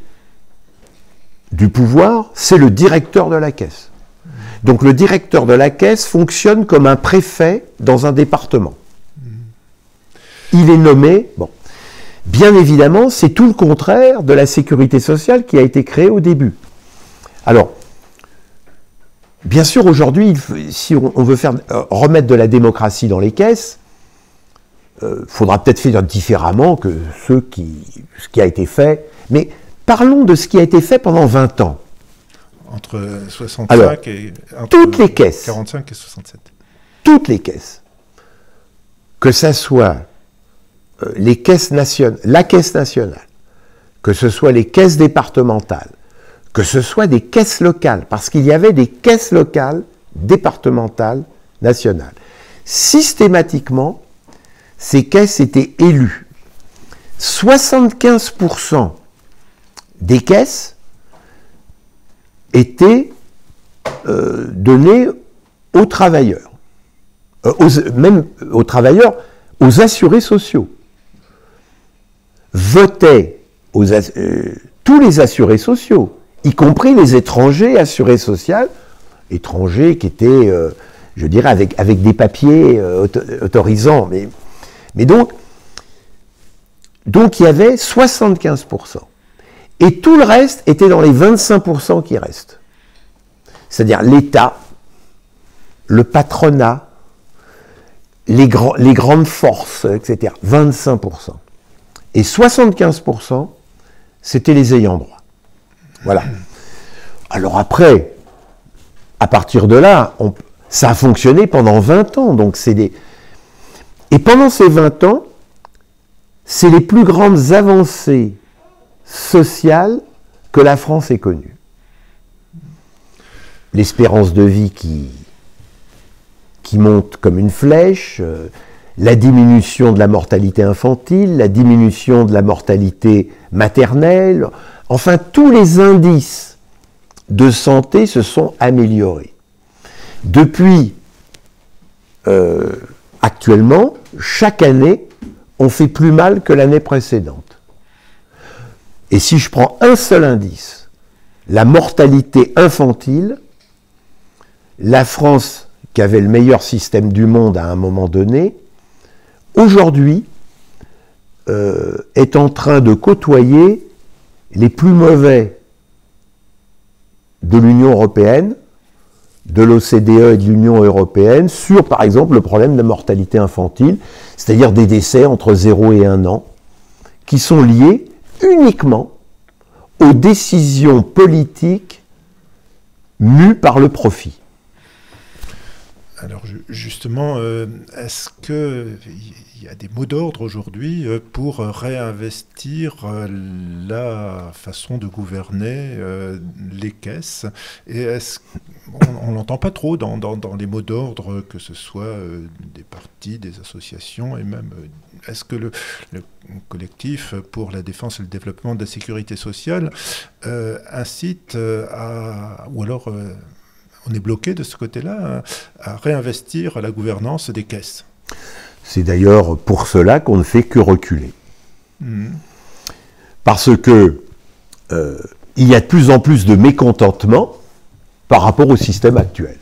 [SPEAKER 2] du pouvoir, c'est le directeur de la caisse. Donc le directeur de la caisse fonctionne comme un préfet dans un département. Il est nommé... Bon. Bien évidemment, c'est tout le contraire de la sécurité sociale qui a été créée au début. Alors, bien sûr, aujourd'hui, si on veut remettre de la démocratie dans les caisses, faudra peut-être faire différemment que ce qui a été fait. Mais parlons de ce qui a été fait pendant 20 ans.
[SPEAKER 1] Entre 65
[SPEAKER 2] Alors,
[SPEAKER 1] et... Entre
[SPEAKER 2] toutes les caisses.
[SPEAKER 1] 45 et 67.
[SPEAKER 2] Toutes les caisses. Que ça soit... les caisses nationales, la caisse nationale, que ce soit les caisses départementales, que ce soit des caisses locales, parce qu'il y avait des caisses locales, départementales, nationales. Systématiquement, ces caisses étaient élues. 75% des caisses étaient données aux travailleurs, même aux travailleurs, aux assurés sociaux. Votaient tous les assurés sociaux, y compris les étrangers assurés sociaux, étrangers qui étaient, je dirais, avec des papiers autorisants. Mais donc, il y avait 75%. Et tout le reste était dans les 25% qui restent. C'est-à-dire l'État, le patronat, les grandes forces, etc. 25%. Et 75%, c'était les ayants droit. Voilà. Alors après, à partir de là, ça a fonctionné pendant 20 ans. Donc Et pendant ces 20 ans, c'est les plus grandes avancées sociales que la France ait connues. L'espérance de vie qui monte comme une flèche, la diminution de la mortalité infantile, la diminution de la mortalité maternelle, enfin tous les indices de santé se sont améliorés. Depuis actuellement, chaque année, on fait plus mal que l'année précédente. Et si je prends un seul indice, la mortalité infantile, la France, qui avait le meilleur système du monde à un moment donné, aujourd'hui, est en train de côtoyer les plus mauvais de l'Union européenne, de l'OCDE et de l'Union européenne, sur, par exemple, le problème de la mortalité infantile, c'est-à-dire des décès entre 0 et 1 an, qui sont liés uniquement aux décisions politiques mues par le profit.
[SPEAKER 1] Alors justement, est-ce qu'il y a des mots d'ordre aujourd'hui pour réinvestir la façon de gouverner les caisses? Et on n'entend pas trop dans les mots d'ordre, que ce soit des partis, des associations, et même est-ce que le collectif pour la défense et le développement de la sécurité sociale incite ou alors on est bloqué de ce côté-là à réinvestir la gouvernance des caisses?
[SPEAKER 2] C'est d'ailleurs pour cela qu'on ne fait que reculer. Parce que il y a de plus en plus de mécontentement par rapport au système actuel.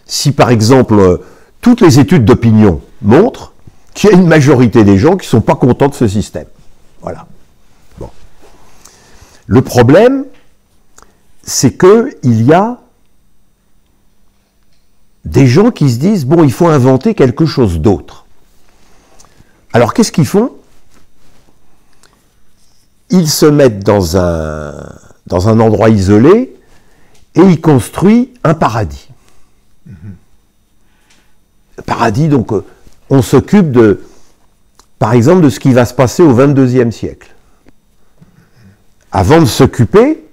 [SPEAKER 2] Si par exemple, toutes les études d'opinion montrent qu'il y a une majorité des gens qui ne sont pas contents de ce système. Voilà. Bon. Le problème, c'est qu'il y a des gens qui se disent, bon, il faut inventer quelque chose d'autre. Alors, qu'est-ce qu'ils font? il se met dans un endroit isolé et il construit un paradis. Paradis, donc, on s'occupe par exemple, de ce qui va se passer au XXIe siècle. Avant de s'occuper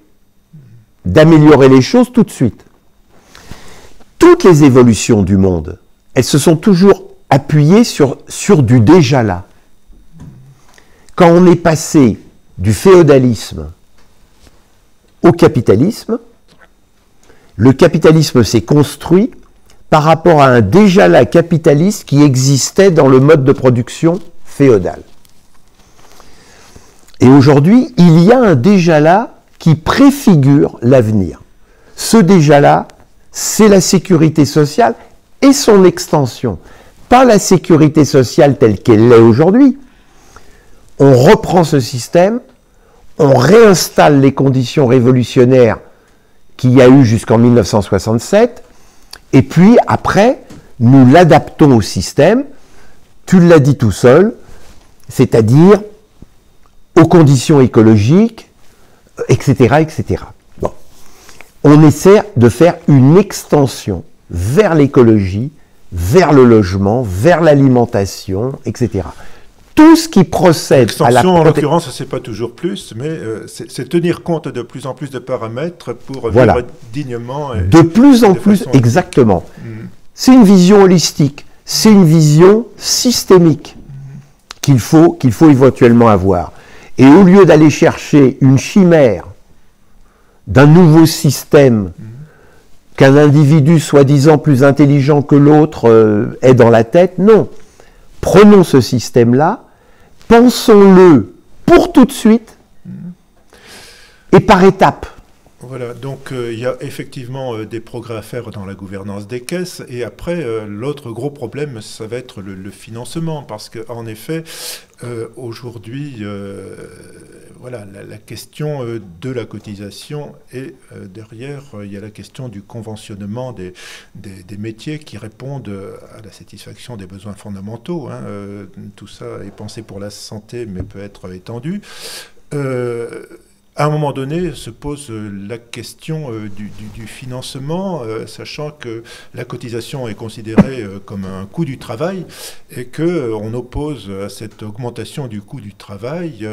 [SPEAKER 2] d'améliorer les choses tout de suite. Toutes les évolutions du monde, elles se sont toujours appuyées sur du déjà là. Quand on est passé du féodalisme au capitalisme, le capitalisme s'est construit par rapport à un déjà là capitaliste qui existait dans le mode de production féodal. Et aujourd'hui, il y a un déjà là qui préfigure l'avenir. Ce déjà là, c'est la sécurité sociale et son extension. Pas la sécurité sociale telle qu'elle l'est aujourd'hui. On reprend ce système, on réinstalle les conditions révolutionnaires qu'il y a eu jusqu'en 1967, et puis après, nous l'adaptons au système, tu l'as dit tout seul, c'est-à-dire aux conditions écologiques, etc., etc. Bon. On essaie de faire une extension vers l'écologie, vers le logement, vers l'alimentation, etc. Tout ce qui procède à la...
[SPEAKER 1] en l'occurrence, c'est pas toujours plus, mais c'est tenir compte de plus en plus de paramètres pour
[SPEAKER 2] voilà.
[SPEAKER 1] vivre dignement.
[SPEAKER 2] De plus en plus, exactement. C'est une vision holistique, c'est une vision systémique qu'il faut éventuellement avoir. Et au lieu d'aller chercher une chimère d'un nouveau système qu'un individu soi-disant plus intelligent que l'autre ait dans la tête, non. Prenons ce système-là, pensons-le pour tout de suite et par étapes.
[SPEAKER 1] Voilà, donc il y a effectivement des progrès à faire dans la gouvernance des caisses, et après, l'autre gros problème, ça va être le financement, parce qu'en effet, aujourd'hui, voilà, la question de la cotisation, et derrière, il y a la question du conventionnement des métiers qui répondent à la satisfaction des besoins fondamentaux. Hein. Tout ça est pensé pour la santé, mais peut être étendu. À un moment donné, se pose la question du financement, sachant que la cotisation est considérée comme un coût du travail et qu'on oppose à cette augmentation du coût du travail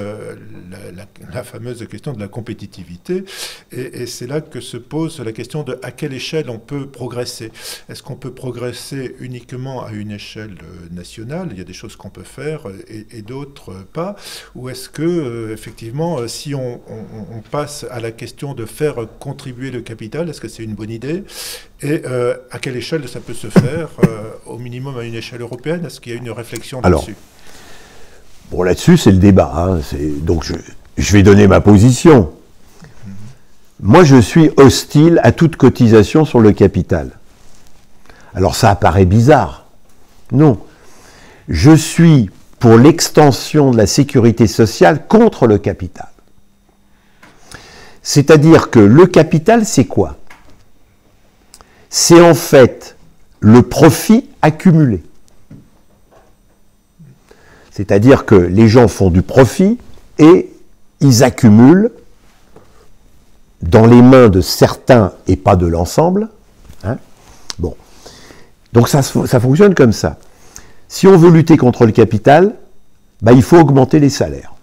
[SPEAKER 1] la fameuse question de la compétitivité. Et c'est là que se pose la question de à quelle échelle on peut progresser. Est-ce qu'on peut progresser uniquement à une échelle nationale? Il y a des choses qu'on peut faire et d'autres pas. Ou est-ce que, effectivement, si on passe à la question de faire contribuer le capital, est-ce que c'est une bonne idée? Et à quelle échelle ça peut se faire? Au minimum à une échelle européenne? Est-ce qu'il y a une réflexion là-dessus?
[SPEAKER 2] Bon, là-dessus, c'est le débat. Hein. Donc, je vais donner ma position. Moi, je suis hostile à toute cotisation sur le capital. Alors, ça apparaît bizarre. Non. Je suis pour l'extension de la sécurité sociale contre le capital. C'est-à-dire que le capital, c'est quoi? C'est en fait le profit accumulé. C'est-à-dire que les gens font du profit et ils accumulent dans les mains de certains et pas de l'ensemble. Hein? Bon. Donc ça fonctionne comme ça. Si on veut lutter contre le capital, bah, il faut augmenter les salaires.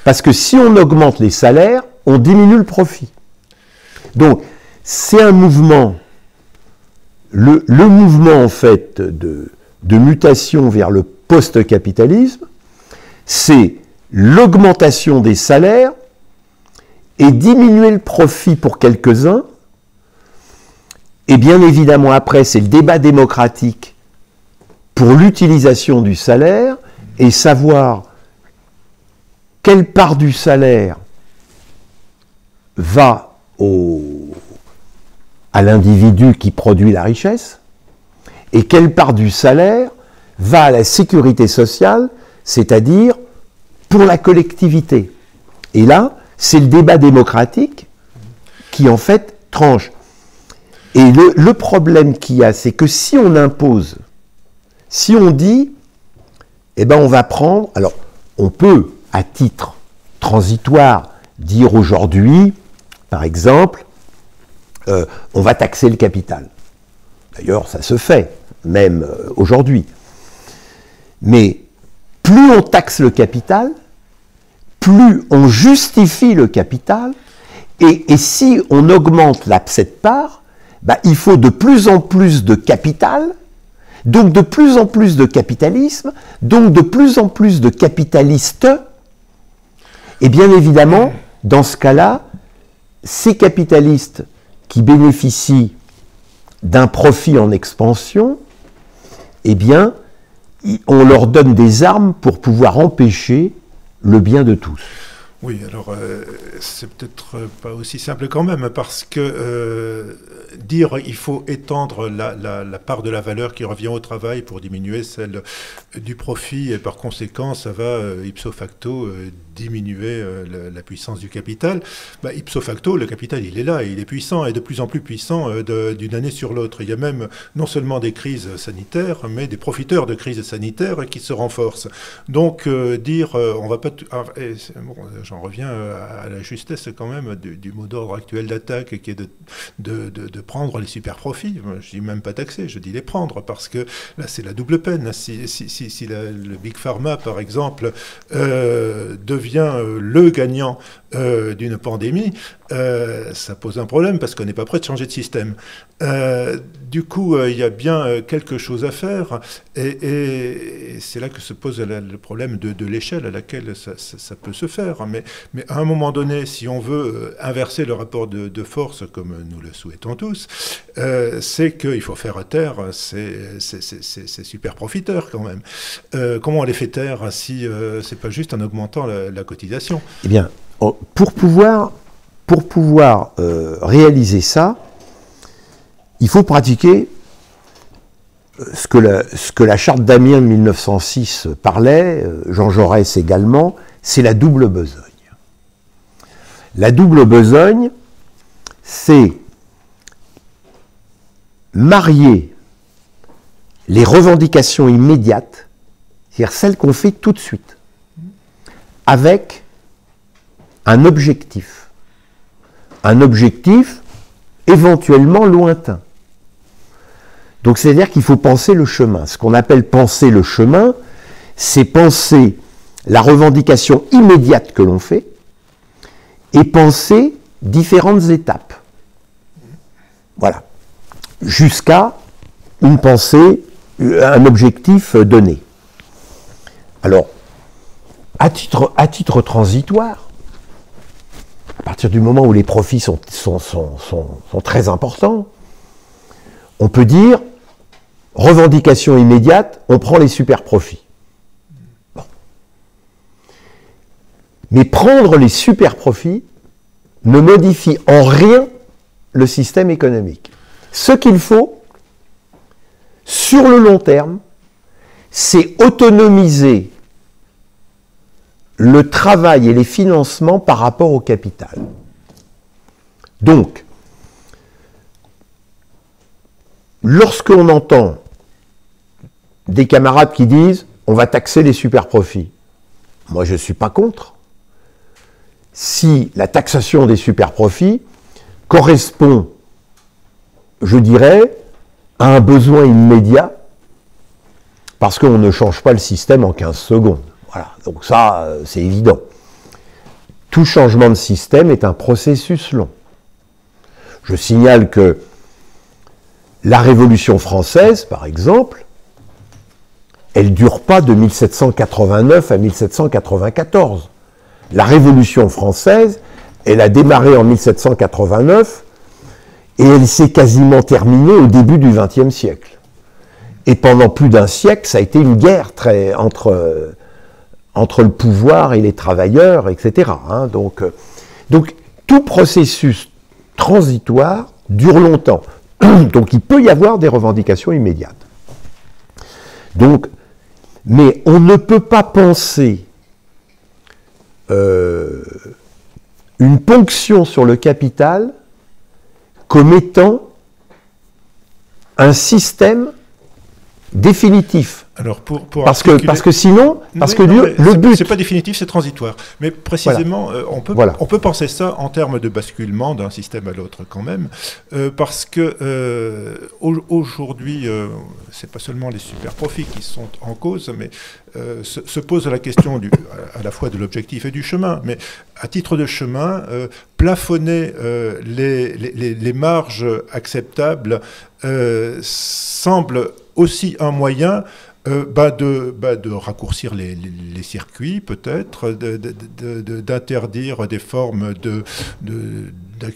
[SPEAKER 2] Parce que si on augmente les salaires, on diminue le profit. Donc, c'est un mouvement, le mouvement en fait de mutation vers le post-capitalisme, c'est l'augmentation des salaires et diminuer le profit pour quelques-uns. Et bien évidemment, après, c'est le débat démocratique pour l'utilisation du salaire et savoir quelle part du salaire va à l'individu qui produit la richesse et quelle part du salaire va à la sécurité sociale, c'est-à-dire pour la collectivité. Et là, c'est le débat démocratique qui en fait tranche. Et le problème qu'il y a, c'est que si on impose, si on dit, eh ben on va prendre, alors on peut à titre transitoire, dire aujourd'hui, par exemple, on va taxer le capital. D'ailleurs, ça se fait, même aujourd'hui. Mais plus on taxe le capital, plus on justifie le capital, et si on augmente cette part, il faut de plus en plus de capital, donc de plus en plus de capitalisme, donc de plus en plus de capitalistes, et bien évidemment, dans ce cas-là, ces capitalistes qui bénéficient d'un profit en expansion, eh bien, on leur donne des armes pour pouvoir empêcher le bien de tous.
[SPEAKER 1] Oui, alors c'est peut-être pas aussi simple quand même, parce que dire il faut étendre la part de la valeur qui revient au travail pour diminuer celle du profit, et par conséquent ça va ipso facto diminuer la puissance du capital. Ipso facto, le capital il est là, il est puissant, et de plus en plus puissant d'une année sur l'autre. Il y a même non seulement des crises sanitaires, mais des profiteurs de crises sanitaires qui se renforcent. Donc dire on va pas... J'en reviens à la justesse quand même du mot d'ordre actuel d'attaque, qui est de prendre les super profits. Je dis même pas taxer, je dis les prendre, parce que là c'est la double peine. Si le Big Pharma par exemple devient le gagnant d'une pandémie, ça pose un problème, parce qu'on n'est pas prêt de changer de système. Du coup, il y a bien quelque chose à faire, et c'est là que se pose le problème de l'échelle à laquelle ça peut se faire. Mais à un moment donné, si on veut inverser le rapport de force, comme nous le souhaitons tous, c'est qu'il faut faire taire ces super profiteurs quand même. Comment on les fait taire si c'est pas juste en augmentant la cotisation?
[SPEAKER 2] Eh bien, pour pouvoir réaliser ça, il faut pratiquer ce que la charte d'Amiens de 1906 parlait, Jean Jaurès également, c'est la double besogne. La double besogne, c'est marier les revendications immédiates, c'est-à-dire celles qu'on fait tout de suite, avec un objectif éventuellement lointain. Donc c'est-à-dire qu'il faut penser le chemin. Ce qu'on appelle penser le chemin, c'est penser la revendication immédiate que l'on fait et penser différentes étapes. Voilà. Jusqu'à une pensée, un objectif donné. Alors, à titre transitoire, à partir du moment où les profits sont très importants, on peut dire, revendication immédiate, on prend les super profits. Bon. Mais prendre les super profits ne modifie en rien le système économique. Ce qu'il faut, sur le long terme, c'est autonomiser le travail et les financements par rapport au capital. Donc, lorsque l'on entend des camarades qui disent « on va taxer les super-profits », moi je ne suis pas contre. Si la taxation des super-profits correspond, je dirais, à un besoin immédiat, parce qu'on ne change pas le système en 15 secondes. Voilà, donc ça, c'est évident. Tout changement de système est un processus long. Je signale que la Révolution française, par exemple, elle ne dure pas de 1789 à 1794. La Révolution française, elle a démarré en 1789 et elle s'est quasiment terminée au début du XXe siècle. Et pendant plus d'un siècle, ça a été une guerre entre le pouvoir et les travailleurs, etc. Donc, tout processus transitoire dure longtemps. Donc il peut y avoir des revendications immédiates. Donc, mais on ne peut pas penser une ponction sur le capital comme étant un système définitif.
[SPEAKER 1] Alors
[SPEAKER 2] parce que sinon, parce que le but...
[SPEAKER 1] C'est pas définitif, c'est transitoire. Mais précisément,
[SPEAKER 2] voilà.
[SPEAKER 1] On peut penser ça en termes de basculement d'un système à l'autre quand même, parce que aujourd'hui, c'est pas seulement les super profits qui sont en cause, mais se pose la question à la fois de l'objectif et du chemin. Mais à titre de chemin, plafonner les marges acceptables semble aussi un moyen de raccourcir les circuits, peut-être, d'interdire des formes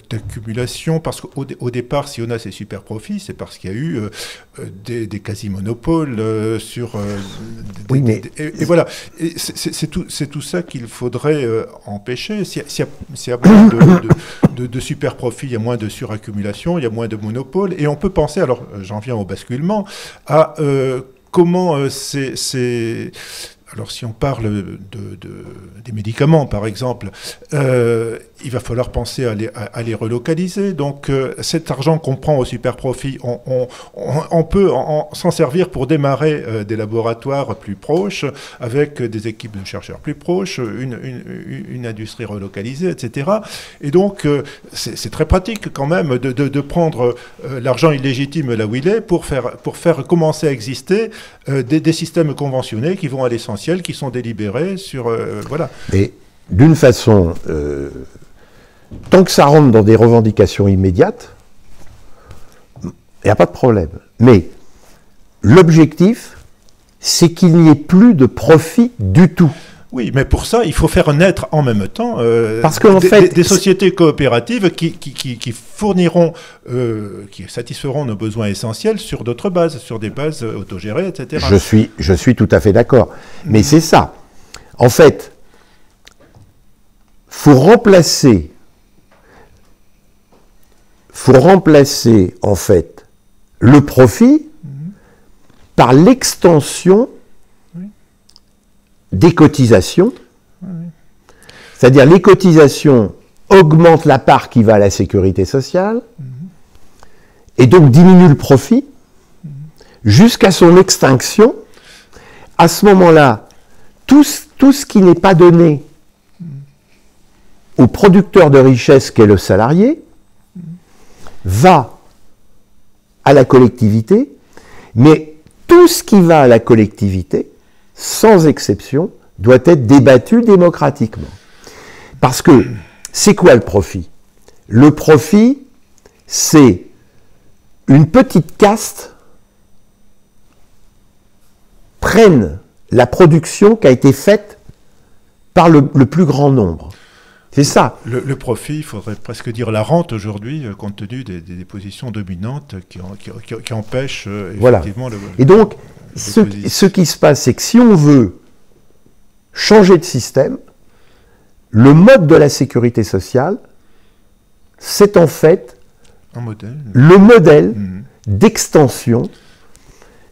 [SPEAKER 1] d'accumulation, parce qu'au départ, si on a ces super profits, c'est parce qu'il y a eu des quasi-monopoles sur...
[SPEAKER 2] oui, mais...
[SPEAKER 1] Et voilà, c'est tout ça qu'il faudrait empêcher. S'il y a moins de super profits, il y a moins de suraccumulation, il y a moins de monopoles, et on peut penser, alors j'en viens au basculement, à... comment alors si on parle des médicaments par exemple, il va falloir penser à les relocaliser. Donc cet argent qu'on prend au super profit, on peut s'en servir pour démarrer des laboratoires plus proches, avec des équipes de chercheurs plus proches, une industrie relocalisée, etc. Et donc c'est très pratique quand même de prendre l'argent illégitime là où il est pour faire commencer à exister des systèmes conventionnés qui vont à l'essentiel, qui sont délibérés sur... voilà.
[SPEAKER 2] Et d'une façon... tant que ça rentre dans des revendications immédiates, il n'y a pas de problème. Mais l'objectif, c'est qu'il n'y ait plus de profit du tout.
[SPEAKER 1] Oui, mais pour ça, il faut faire naître en même temps
[SPEAKER 2] parce qu'en fait,
[SPEAKER 1] des sociétés coopératives qui fourniront, qui satisferont nos besoins essentiels sur d'autres bases, sur des bases autogérées, etc.
[SPEAKER 2] Je suis tout à fait d'accord. Mais c'est ça. En fait, faut remplacer en fait le profit par l'extension des cotisations. C'est-à-dire les cotisations augmentent la part qui va à la sécurité sociale et donc diminuent le profit jusqu'à son extinction. À ce moment-là, tout ce qui n'est pas donné au producteur de richesse qu'est le salarié va à la collectivité, mais tout ce qui va à la collectivité, sans exception, doit être débattu démocratiquement. Parce que, c'est quoi le profit? Le profit, c'est une petite caste prenne la production qui a été faite par le plus grand nombre. C'est ça.
[SPEAKER 1] Le profit, il faudrait presque dire la rente aujourd'hui, compte tenu des positions dominantes qui empêchent effectivement
[SPEAKER 2] voilà. Et donc, ce qui se passe, c'est que si on veut changer de système, le mode de la sécurité sociale, c'est en fait le modèle d'extension,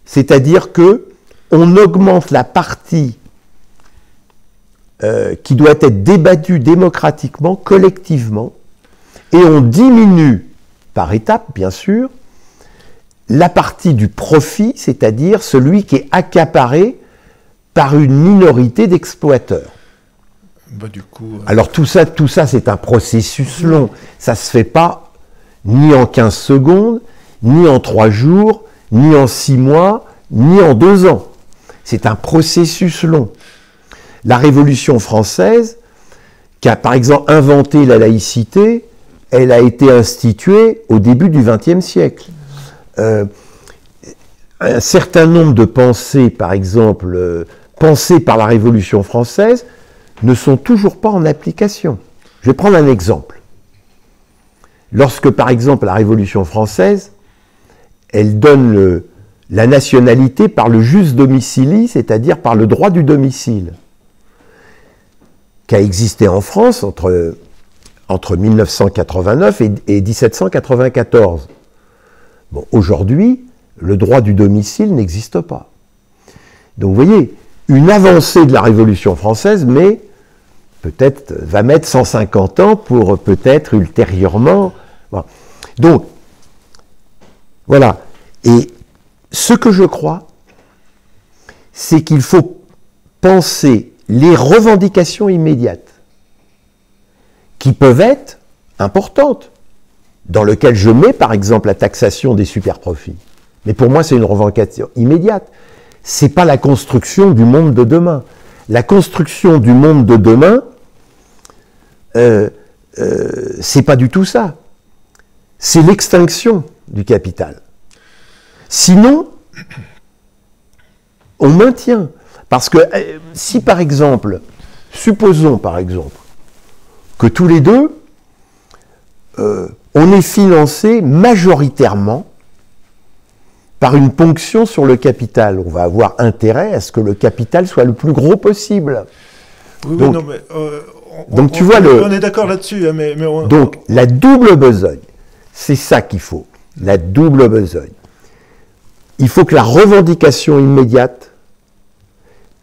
[SPEAKER 2] c'est-à-dire que on augmente la partie qui doit être débattue démocratiquement, collectivement, et on diminue, par étapes bien sûr, la partie du profit, c'est-à-dire celui qui est accaparé par une minorité d'exploiteurs.
[SPEAKER 1] Du coup,
[SPEAKER 2] alors tout ça c'est un processus long. Ça ne se fait pas ni en 15 secondes, ni en 3 jours, ni en 6 mois, ni en 2 ans. C'est un processus long. La Révolution française, qui a par exemple inventé la laïcité, elle a été instituée au début du XXe siècle. Un certain nombre de pensées, par exemple, pensées par la Révolution française, ne sont toujours pas en application. Je vais prendre un exemple. Lorsque, par exemple, la Révolution française, elle donne la nationalité par le jus domicili, c'est-à-dire par le droit du domicile, qui a existé en France entre 1989 et 1794. Bon, aujourd'hui, le droit du domicile n'existe pas. Donc, vous voyez, une avancée de la Révolution française, mais peut-être va mettre 150 ans pour peut-être ultérieurement. Voilà. Donc, voilà. Et ce que je crois, c'est qu'il faut penser les revendications immédiates, qui peuvent être importantes, dans lesquelles je mets par exemple la taxation des superprofits. Mais pour moi, c'est une revendication immédiate. Ce n'est pas la construction du monde de demain. La construction du monde de demain, c'est pas du tout ça. C'est l'extinction du capital. Sinon, on maintient. Parce que si par exemple, supposons par exemple, que tous les deux, on est financé majoritairement par une ponction sur le capital. On va avoir intérêt à ce que le capital soit le plus gros possible.
[SPEAKER 1] Oui,
[SPEAKER 2] donc,
[SPEAKER 1] oui, non, mais,
[SPEAKER 2] donc tu vois le...
[SPEAKER 1] On est d'accord là-dessus. Hein, mais
[SPEAKER 2] donc la double besogne, c'est ça qu'il faut. La double besogne. Il faut que la revendication immédiate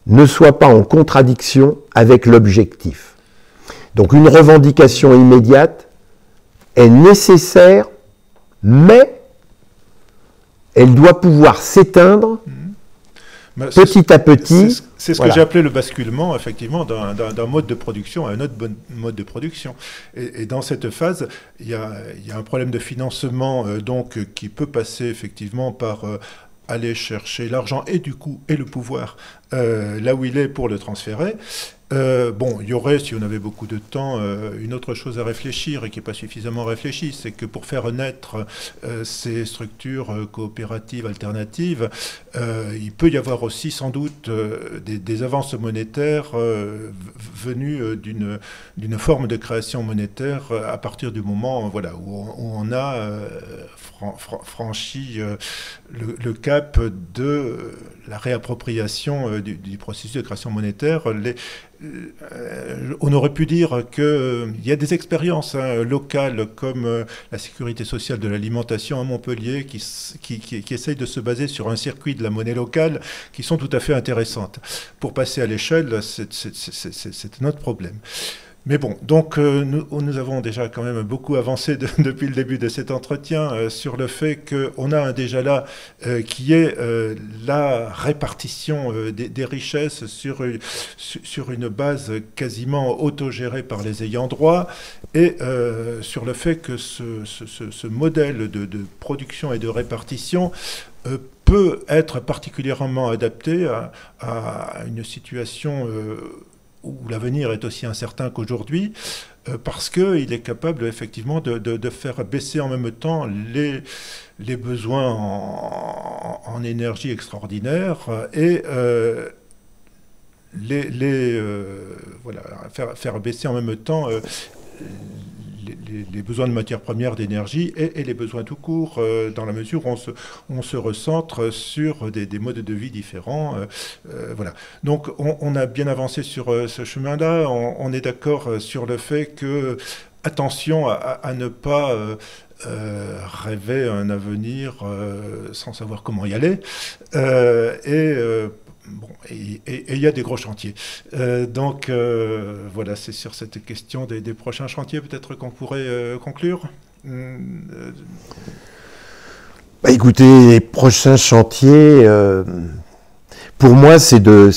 [SPEAKER 2] ne soit pas en contradiction avec l'objectif. Donc une revendication immédiate est nécessaire, mais elle doit pouvoir s'éteindre petit à petit.
[SPEAKER 1] C'est ce que j'ai appelé le basculement, effectivement, d'un mode de production à un autre mode de production. Et dans cette phase, il y a un problème de financement donc, qui peut passer effectivement par aller chercher l'argent et du coup et le pouvoir là où il est pour le transférer. Bon, il y aurait, si on avait beaucoup de temps, une autre chose à réfléchir et qui n'est pas suffisamment réfléchie, c'est que pour faire naître ces structures coopératives alternatives, il peut y avoir aussi sans doute des avances monétaires venues d'une forme de création monétaire à partir du moment voilà, où on a franchi le cap de la réappropriation du processus de création monétaire. On aurait pu dire qu'il y a des expériences locales comme la sécurité sociale de l'alimentation à Montpellier qui essayent de se baser sur un circuit de la monnaie locale qui sont tout à fait intéressantes. Pour passer à l'échelle, c'est notre problème. Mais bon, donc nous avons déjà quand même beaucoup avancé depuis le début de cet entretien sur le fait qu'on a déjà là qui est la répartition des richesses sur une base quasiment autogérée par les ayants droit et sur le fait que ce modèle de production et de répartition peut être particulièrement adapté à une situation où l'avenir est aussi incertain qu'aujourd'hui, parce qu'il est capable effectivement de faire baisser en même temps les besoins en énergie extraordinaire et voilà, faire baisser en même temps les besoins de matières premières d'énergie et les besoins tout court, dans la mesure où on se recentre sur des modes de vie différents. Voilà. Donc on a bien avancé sur ce chemin-là. On est d'accord sur le fait que, attention à ne pas rêver un avenir sans savoir comment y aller. Bon, et il y a des gros chantiers. Donc, voilà, c'est sur cette question des prochains chantiers, peut-être qu'on pourrait conclure.
[SPEAKER 2] Bah, écoutez, les prochains chantiers, pour moi, c'est de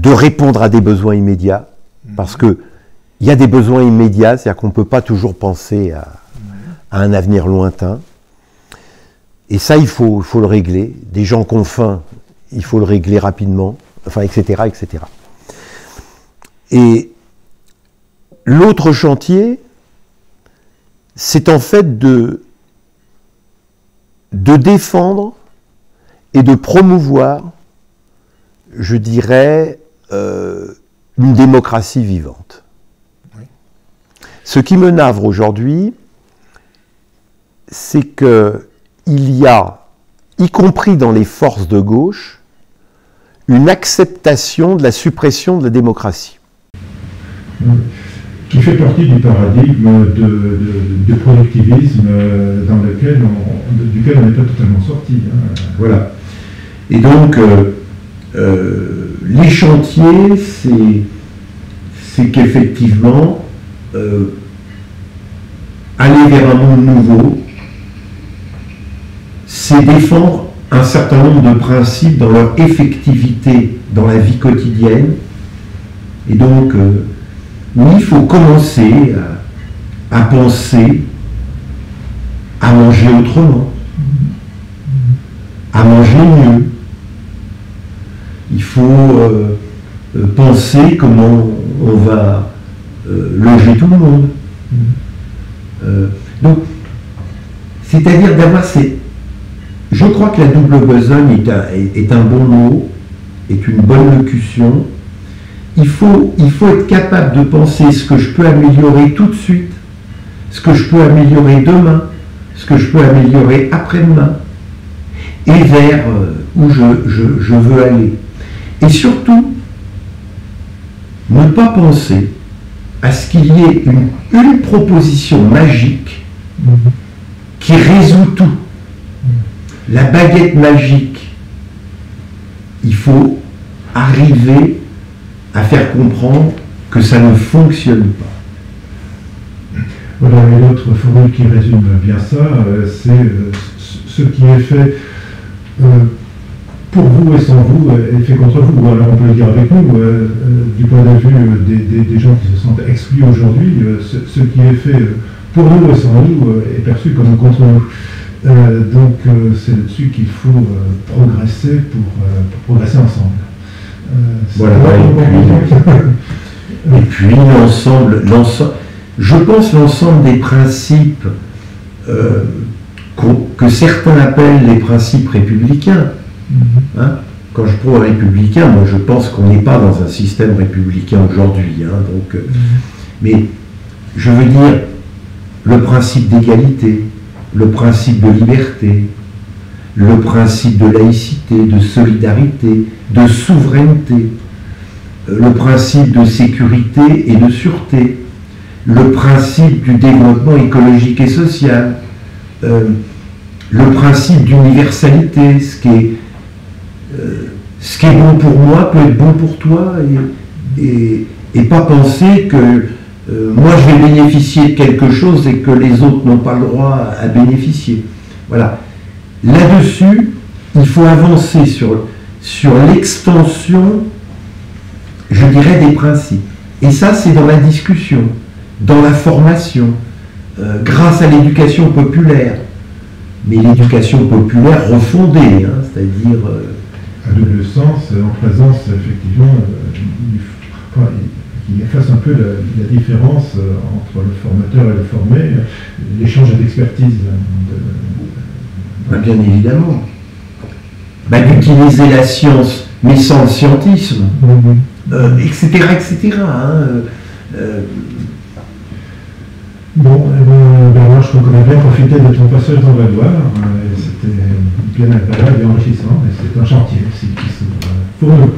[SPEAKER 2] répondre à des besoins immédiats, parce que il y a des besoins immédiats, c'est-à-dire qu'on ne peut pas toujours penser à un avenir lointain. Et ça, il faut le régler. Des gens qui ont faim, il faut le régler rapidement, enfin, etc., etc. Et l'autre chantier, c'est en fait de défendre et de promouvoir, je dirais, une démocratie vivante. Oui. Ce qui me navre aujourd'hui, c'est que il y a, y compris dans les forces de gauche, une acceptation de la suppression de la démocratie.
[SPEAKER 3] Qui fait partie du paradigme de productivisme duquel on n'est pas totalement sorti. Hein. Voilà. Et donc, les chantiers, c'est qu'effectivement, aller vers un monde nouveau, c'est défendre
[SPEAKER 2] un certain nombre de principes dans leur effectivité dans la vie quotidienne. Et donc, oui, il faut commencer à penser à manger autrement, à manger mieux. Il faut penser comment on va loger tout le monde. Donc, c'est-à-dire d'avoir ces... Je crois que la double besogne est un bon mot, est une bonne locution. Il faut être capable de penser ce que je peux améliorer tout de suite, ce que je peux améliorer demain, ce que je peux améliorer après-demain, et vers où je veux aller. Et surtout, ne pas penser à ce qu'il y ait une proposition magique qui résout tout. La baguette magique, il faut arriver à faire comprendre que ça ne fonctionne pas.
[SPEAKER 3] Voilà, et l'autre formule qui résume bien ça, c'est ce qui est fait pour vous et sans vous est fait contre vous. Alors on peut le dire avec nous, du point de vue des gens qui se sentent exclus aujourd'hui, ce qui est fait pour nous et sans nous est perçu comme contre nous. Donc c'est là-dessus qu'il faut progresser pour progresser ensemble.
[SPEAKER 2] Voilà, et puis l'ensemble, je pense l'ensemble des principes que certains appellent les principes républicains. Hein? Quand je prends républicain, moi je pense qu'on n'est pas dans un système républicain aujourd'hui. Hein, mais je veux dire le principe d'égalité, le principe de liberté, le principe de laïcité, de solidarité, de souveraineté, le principe de sécurité et de sûreté, le principe du développement écologique et social, le principe d'universalité, ce qui est bon pour moi peut être bon pour toi, et pas penser que moi je vais bénéficier de quelque chose et que les autres n'ont pas le droit à bénéficier. Voilà. Là-dessus, il faut avancer sur l'extension, je dirais, des principes. Et ça, c'est dans la discussion, dans la formation, grâce à l'éducation populaire. Mais l'éducation populaire refondée, hein, c'est-à-dire...
[SPEAKER 3] à double sens, en présence, effectivement, qui efface un peu la différence entre le formateur et le formé, l'échange d'expertise.
[SPEAKER 2] Bien évidemment. D'utiliser la science, mais sans le scientisme, etc. etc. Hein,
[SPEAKER 3] Bon, Bernard, je crois qu'on a bien profité de ton passage dans Valois. C'était bien agréable et enrichissant, et c'est un chantier aussi qui s'ouvre pour nous.